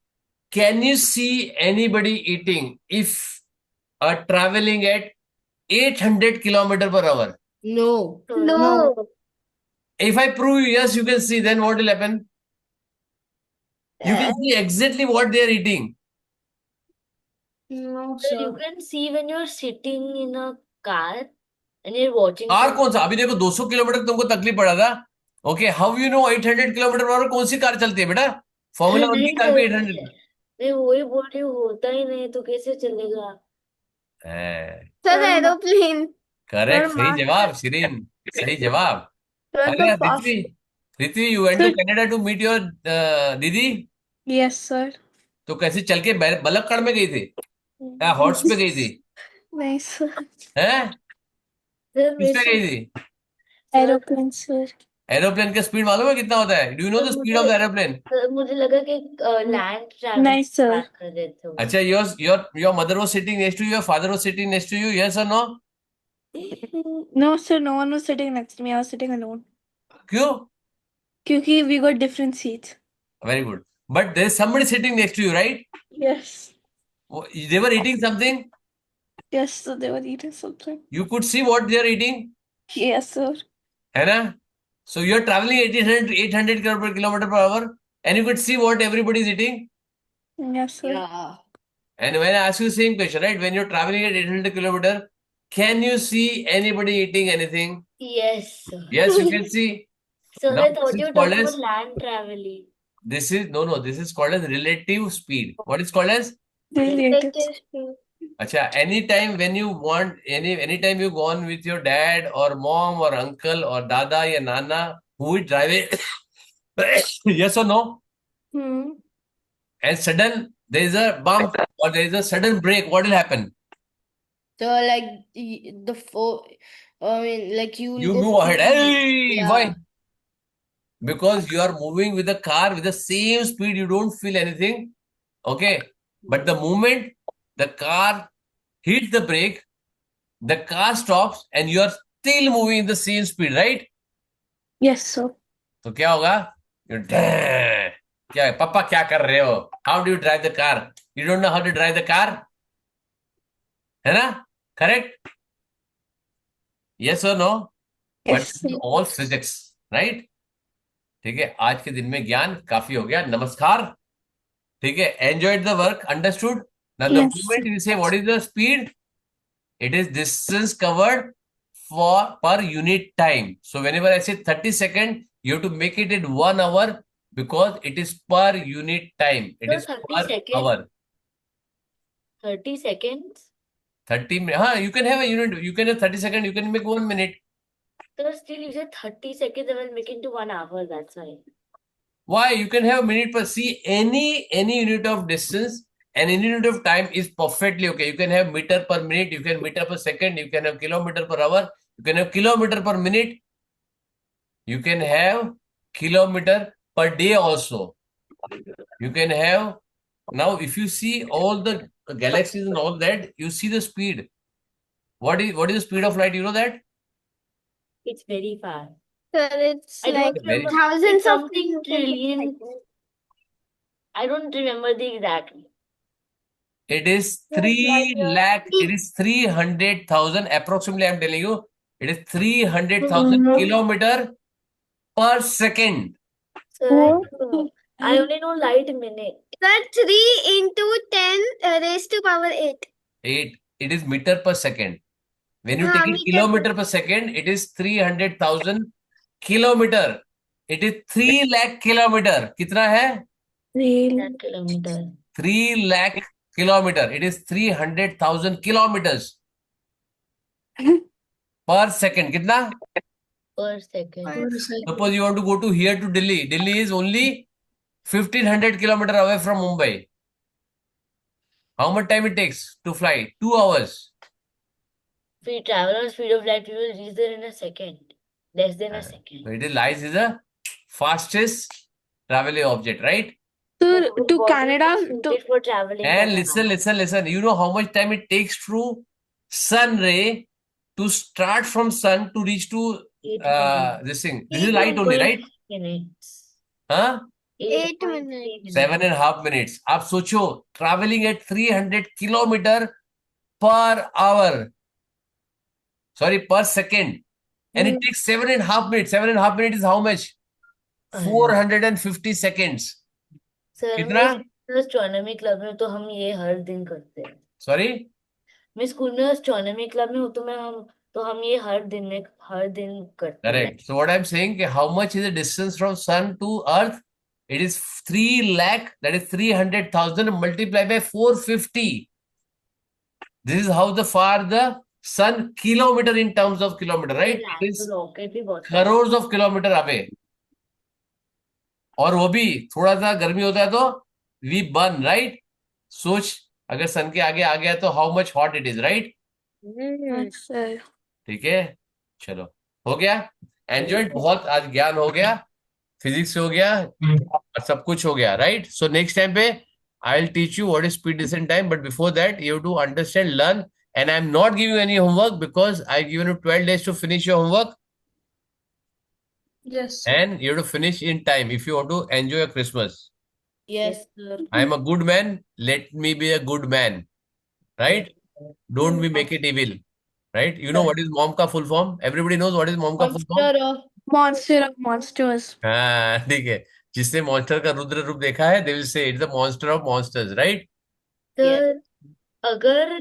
Can you see anybody eating if traveling at 800 kilometer per hour? No. No. If I prove yes, you can see, then what will happen? You can see exactly what they are eating. No, Sir, you sir. can see when you're sitting in a car and you're watching. Car कौन सा? अभी देखो 200 kilometre तुमको तकलीफ पड़ा था. Okay, how you know 800 kilometre per hour कौन सी car चलती है बेटा? फॉर्मूला 1 की नहीं कार पे चलती 800. है. मैं वही बोल रही हूँ होता ही नहीं तो कैसे चलेगा. Sir, Sir, aeroplane. Correct. Sir, सही master- जवाब शिरीन. सही जवाब. Sir, अरे the Prithvi, fast. Prithvi, you went to Sir. Canada to meet your दीदी. Yes, sir. तो कैसे चल के बलक्कड़ में गई थी या हॉर्स पे गई थी? Nice, sir. हैं? सर किस पे वैसे गई थी? Aeroplane, sir. एरोप्लेन का स्पीड मालूम है कितना होता है? Do you know the speed of the aeroplane? Sir मुझे लगा कि लैंड ट्रैवल Nice, sir. कर देते हो. अच्छा, your mother was sitting next to you, your father was sitting next to you, yes or no? No, sir, no one was sitting next to me. I was sitting alone. क्यों? Because we got different seats. Very good. But there is somebody sitting next to you, right? Yes. They were eating something. Yes, sir, they were eating something. You could see what they are eating, Yes, sir. है ना? So you're traveling 800 kilometer per hour, and you could see what everybody is eating. Yes, sir. Yeah. And when I ask you the same question, right? When you're traveling at 800 kilometer, can you see anybody eating anything? Yes, sir. Yes, you can see. So Now I this thought is you were called talking as about land traveling. this is this is called as relative speed. What is called as? Related. Acha, anytime when you want anytime you go on with your dad or mom or uncle or dada or nana who is driving, yes or no? Hmm. And sudden there is a bump or there is a sudden break, what will happen? So like I mean, like you will You go move ahead. Hey, yeah. why? Because you are moving with the car with the same speed, you don't feel anything. Okay. But the moment the car hits the brake, the car stops and you are still moving in the same speed, right? Yes, sir. तो क्या होगा? You क्या है? पापा क्या कर रहे हो? How do you drive the car? You don't know how to drive the car? है ना? Correct? Yes or no? But Yes, this is sir. all physics, right? ठीक है, आज के दिन में ज्ञान काफी हो गया. नमस्कार. ठीक है, enjoyed the work, understood? Now the Yes, moment you say what is the speed, it is distance covered for per unit time. So whenever I say 30 seconds, you have to make it in 1 hour because it is per unit time. It So is 30 per seconds? hour. 30 seconds? 30 minutes. You can have a unit. You can have 30 seconds. You can make 1 minute. So still you said 30 seconds and will make it into 1 hour, that's why. Why? You can have minute per see any unit of distance and any unit of time is perfectly okay. You can have meter per minute, you can meter per second, you can have kilometer per hour, you can have kilometer per minute, you can have kilometer per day also. You can have now if you see all the galaxies and all that, you see the speed. What is the speed of light? You know that? It's very fast. Sir, it's I like don't Very- remember. thousands It's of something trillion. I don't remember the exactly. It is 3 lakh, it is 300,000 approximately. I'm telling you, it is 300,000 kilometer per second. So I only know light minute. Sir, 3 into 10 raised to power 8. It is meter per second. When you हाँ, take it meter kilometer per second, it is 300,000 kilometer. It is 3 lakh kilometer. कितना है? Rail. 10 kilometers. 3 lakh kilometer. It is 300,000 kilometers per second. कितना? Per second. Suppose you want to go to here to Delhi. Delhi is only 1500 kilometer away from Mumbai. How much time it takes to fly? 2 hours. If we travel on speed of light, we will reach there in a second. Less than a second. So it is light is the fastest traveling object, right? Sir, Our to body Canada, is suited for traveling And that listen. You know how much time it takes through sun ray to start from sun to reach to 8 minutes. this thing. This is light only, right? Minutes. Huh? 8 8.3 minutes. 7.5 minutes. आप सोचो traveling at 300 kilometer per hour. Sorry, per second. And it takes 7.5 minutes. 7.5 minutes is how much? 450 seconds. Sir कितना? मैं astronomy club में हूँ तो हम ये हर दिन करते हैं. Sorry? मैं स्कूल में एस्ट्रोनॉमी क्लब में हूँ तो हम ये हर दिन करते हैं. Correct. So what I'm saying, how much is the distance from sun to earth? It is 3 lakh, that is 300,000 multiplied by 450. This is how the far the sun kilometer in terms of kilometer, right? It is rocket भी बहुत crores of kilometer away. और वो भी थोड़ा सा गर्मी होता है तो we burn, right? सोच अगर सन के आगे आ गया तो how much hot it is, right? yes, sir. ठीक है, चलो हो गया. एंजॉयड, बहुत आज ज्ञान हो गया, फिजिक्स हो गया और सब कुछ हो गया, राइट? सो नेक्स्ट टाइम पे I will teach you what is speed distance time, but before that you have to understand, learn, and I am not giving any homework because I given you 12 days to finish your homework. Yes. And you have to finish in time if you want to enjoy your Christmas. Yes, sir. I am a good man, let me be a good man, right? Don't be make it evil, right? You know what is mom ka full form? Everybody knows what is mom ka full form? Monster of Monster of monsters. हाँ ठीक है, जिसने monster का रुद्र रूप देखा है they will say it's the monster of monsters, right? Yes. Sir अगर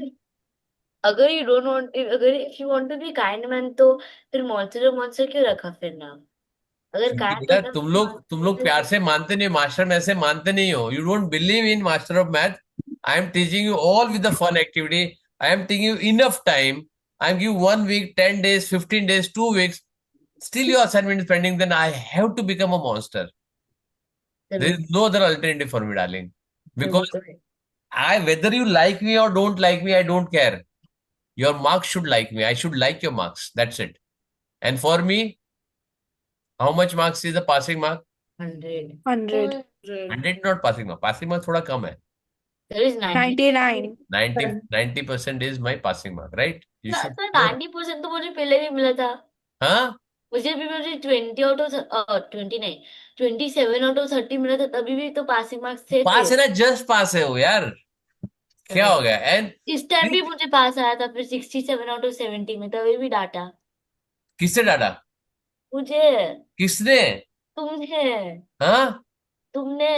अगर यू डोंट वांट, अगर if you want to be kind man, तो फिर मॉन्स्टर क्यों रखा फिर नाम? अगर क्योंकि काइंड बेटा होना तुम लोग प्यार से मानते नहीं, मास्टर में ऐसे मानते नहीं हो, you don't believe in master of math. I am teaching you all with the fun activity, I am taking you enough time, I am give 1 week, 10 days, 15 days, 2 weeks, still your assignment is pending, then I have to become a monster. There is no other alternative for me, darling. Because whether you like me or don't like me, I don't care. Your marks should like me. I should like your marks. That's it. And for me, how much marks is the passing mark? 100. 100. 100 not passing mark. Passing mark थोड़ा कम है. There is 90. 99. 90% is my passing mark, right? You should. Sir 90% तो मुझे पहले भी मिला था। हाँ? मुझे 20 आउट ऑफ 20 नहीं, 27 आउट ऑफ 30 मिला था, तभी भी तो पासिंग मार्क्स थे पास है फिर। ना, जस्ट पास है वो यार. क्या हो गया? एंड इस टाइम भी मुझे पास आया था, फिर 67 आउट ऑफ 70 में, तभी भी डाटा किससे डाटा? मुझे। किसने? तुमने हाँ? तुमने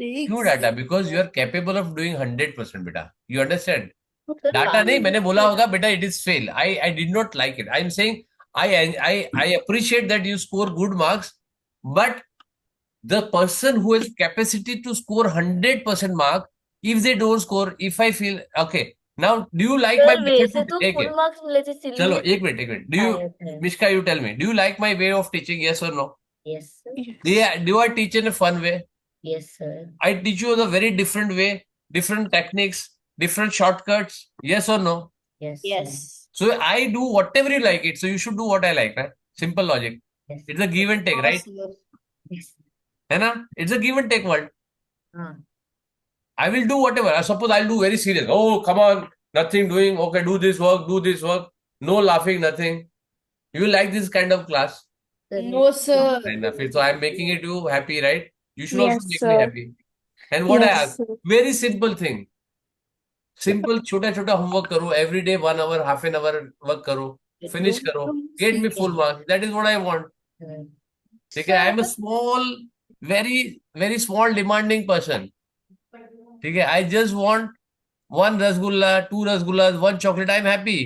क्यों डाटा? Because you are capable of doing 100% बेटा. You understand? सर डाटा नहीं, मैंने बोला होगा बेटा it is fail. I did not like it. I am saying I appreciate that you score good marks, but the person who has capacity to score 100% mark, if they don't score, if I feel okay, now do you like my sir method वैसे to तो take full it? Marks मिले थे सिली चलो में। एक minute. Do you, आए थे। Mishka, you tell me, do you like my way of teaching? Yes or no? Yes sir, Do I teach in a fun way? Yes sir, I teach you in a very different way, different techniques, different shortcuts. Yes or no? Yes Yes. So I do whatever you like it. So you should do what I like, right? Simple logic. Yes It's a give and take, right? Yes. है ना? It's a give and take world. हाँ I will do whatever. Suppose I'll do very serious. Oh, come on, nothing doing. Okay, do this work. No laughing, nothing. You like this kind of class? Sir, No, sir. Enough. So I'm making it you happy, right? You should also Yes, make me sir. happy. And what I Yes, ask, sir. very simple thing. Simple, छोटा homework करो. Every day 1 hour, half an hour work करो. Finish करो. Get me full marks. That is what I want. Sir, ठीक है? I am a small, very, very small demanding person. ठीक है? I just want 1 rasgulla, 2 rasgullas, 1 chocolate. I'm happy.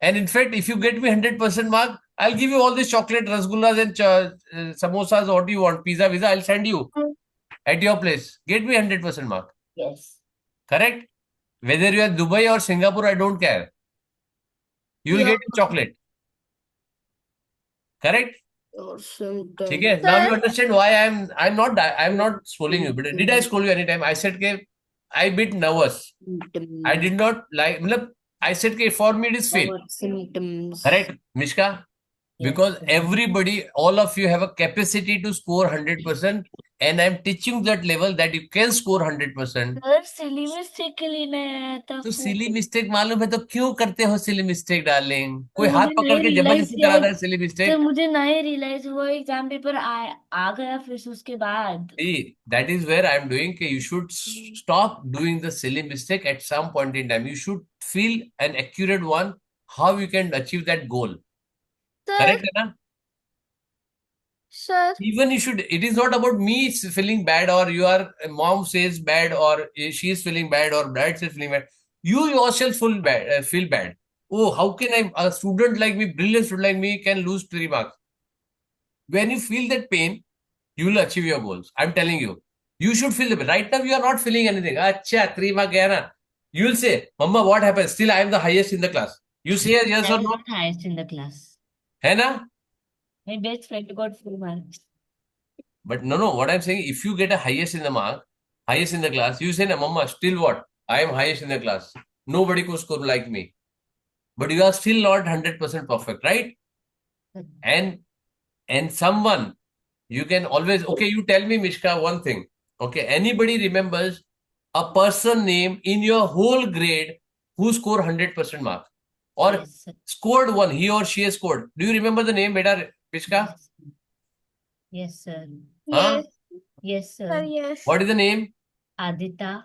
And in fact, if you get me 100% mark, I'll give you all these chocolate, rasgullas and samosas, what you want, pizza, visa. I'll send you at your place. Get me 100% mark. Yes Correct? Whether you are Dubai or Singapore, I don't care. You will Yeah. get a chocolate. Correct? Or sometimes. ठीक है? Now you understand why I'm not scolding you. But did I scold you anytime? I said that I bit nervous. I did not like. मतलब I said that for me it is fail. Symptoms. Correct, Mishka? Because everybody, all of you have a capacity to score 100%, and I'm teaching that level that you can score 100%. Sir silly mistake के लिए नहीं आया था तो phone. Silly mistake मालूम है तो क्यों करते हो सिली मिस्टेक डार्लिंग? कोई मुझे हाथ पकड़ नहीं के realize जबरदस्ती किया। कराता है सिली सर मिस्टेक? मुझे नहीं रियलाइज हुआ, एग्जाम पेपर आ गया फिर उसके बाद। See, that is where I'm doing. You should stop doing the silly mistake at some point in time. You should feel an accurate one, how you can achieve that goal. Sir, Correct है ना? sir, Even you should, it is not about me feeling bad or your mom says bad or she is feeling bad or dad says feeling bad. You yourself feel bad. Oh, how can a student like me, brilliant student like me, can lose 3 marks? When you feel that pain, you will achieve your goals. I'm telling you. You should feel the pain. Right now, you are not feeling anything. Acha, 3 marks gaya na. You will say, Mama, what happened? Still, I am the highest in the class. You say yes or I'm no? not highest in the class. है ना? My best friend got full marks. But no, what I'm saying, if you get a highest in the mark, highest in the class, you say, Mama, still what? I am highest in the class. Nobody could score like me. But you are still not 100% perfect, right? And someone, you can always, okay, you tell me, Mishka, one thing. Okay, anybody remembers a person name in your whole grade who scored 100% mark? Or Yes, sir. scored one, he or she has scored. Do you remember the name, beta, Mishka? Yes, sir. Huh? Yes, sir, sir. yes. What is the name? Adita.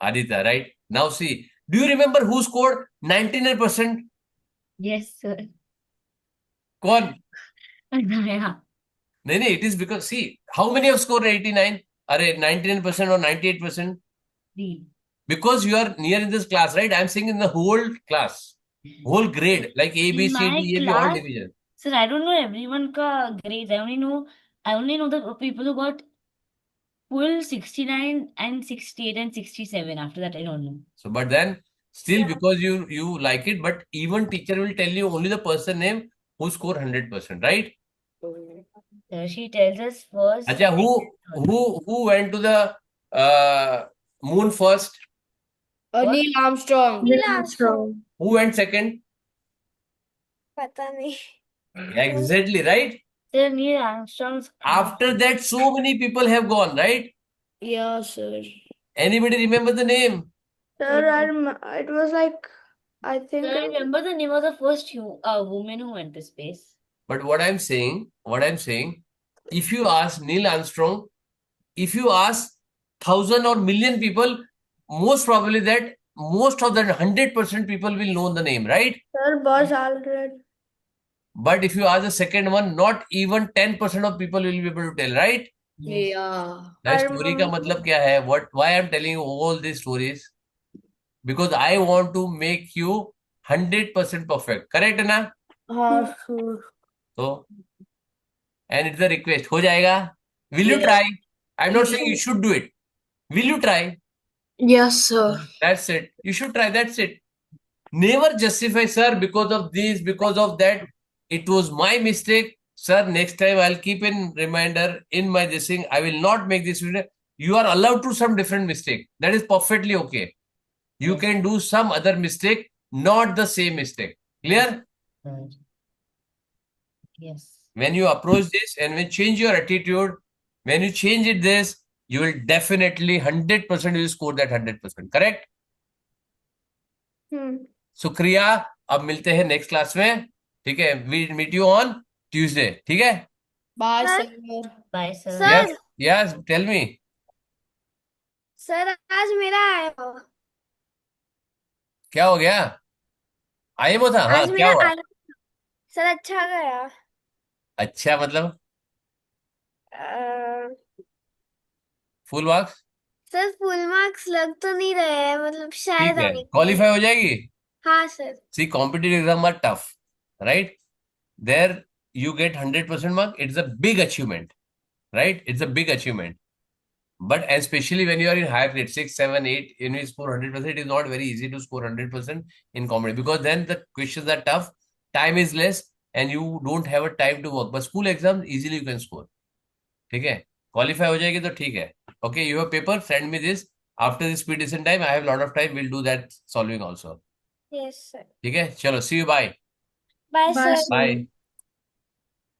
Aditya, right? Now see, do you remember who scored 99%? Yes, sir. कौन? Yeah. नहीं नहीं, it is because see how many have scored 89? अरे 99% or 98%? Three. Because you are near in this class, right? I'm saying in the whole class, whole grade, like A, B, In C, my D, E, F, all class, division. sir, I don't know everyone ka grades. I only know the people who got full 69 and 68 and 67. After that, I don't know. So, but then still because you like it, but even teacher will tell you only the person name who score 100%, right? So she tells us first. Acha, who went to the moon first? Neil Armstrong. Neil Armstrong. Who went second? पता नहीं. Yeah, exactly, right? Sir, Neil Armstrong's After that, so many people have gone, right? Yeah, sir. Anybody remember the name? Sir, it was like, I think Sir, I remember the name of the first woman who went to space. But what I'm saying, if you ask Neil Armstrong, if you ask 1,000 or million people, most probably that most of the 100% people will know the name, right? Sir, Buzz Aldrin. But if you ask the second one, not even 10% of people will be able to tell, right? Yeah. The I story का remember. मतलब क्या है? Why I'm telling you all these stories? Because I want to make you 100% perfect. Correct ना? हाँ, sir. So, and it's a request. हो जाएगा? Will you Yeah. try? I'm not saying you should do it. Will you try? Yes, sir. That's it. You should try. That's it. Never justify, sir, because of this, because of that. It was my mistake. Sir, next time I'll keep in reminder in my this thing. I will not make this video. You are allowed to some different mistake. That is perfectly okay. You Yes. can do some other mistake, not the same mistake. Clear? Sir. Yes. When you approach this and when change your attitude, when you change it this, you will definitely 100% you will score that 100%. Correct? शुक्रिया. अब मिलते हैं next class में. ठीक है, we meet you on Tuesday. ठीक है. Bye, Sir. sir. Bye, sir. Sir. Yes yes, tell me. Sir आज मेरा आया. क्या हो गया? आईएमओ था? हाँ, आज क्या मेरा हुआ? आया. सर अच्छा गया. अच्छा मतलब अ, full marks? Sir full marks लग तो नहीं रहे हैं, मतलब शायद ठीक है, आने के. क्वालिफाई हो जाएगी. हाँ sir. See, competitive exam are tough, right? There you get 100% mark. It's a big achievement, right? It's a big achievement. But especially when you are in higher grade, 6, 7, 8, and you score 100%, it is not very easy to score 100% in competitive because then the questions are tough, time is less, and you don't have a time to work. But school exams, easily you can score. ठीक है, qualify हो जाएगी तो ठीक है. Okay, you have paper, send me this. After this pre-decision time, I have a lot of time, we'll do that solving also. Yes sir. ठीक है, चलो, see you, bye. Bye Bye, सर. sir. Bye.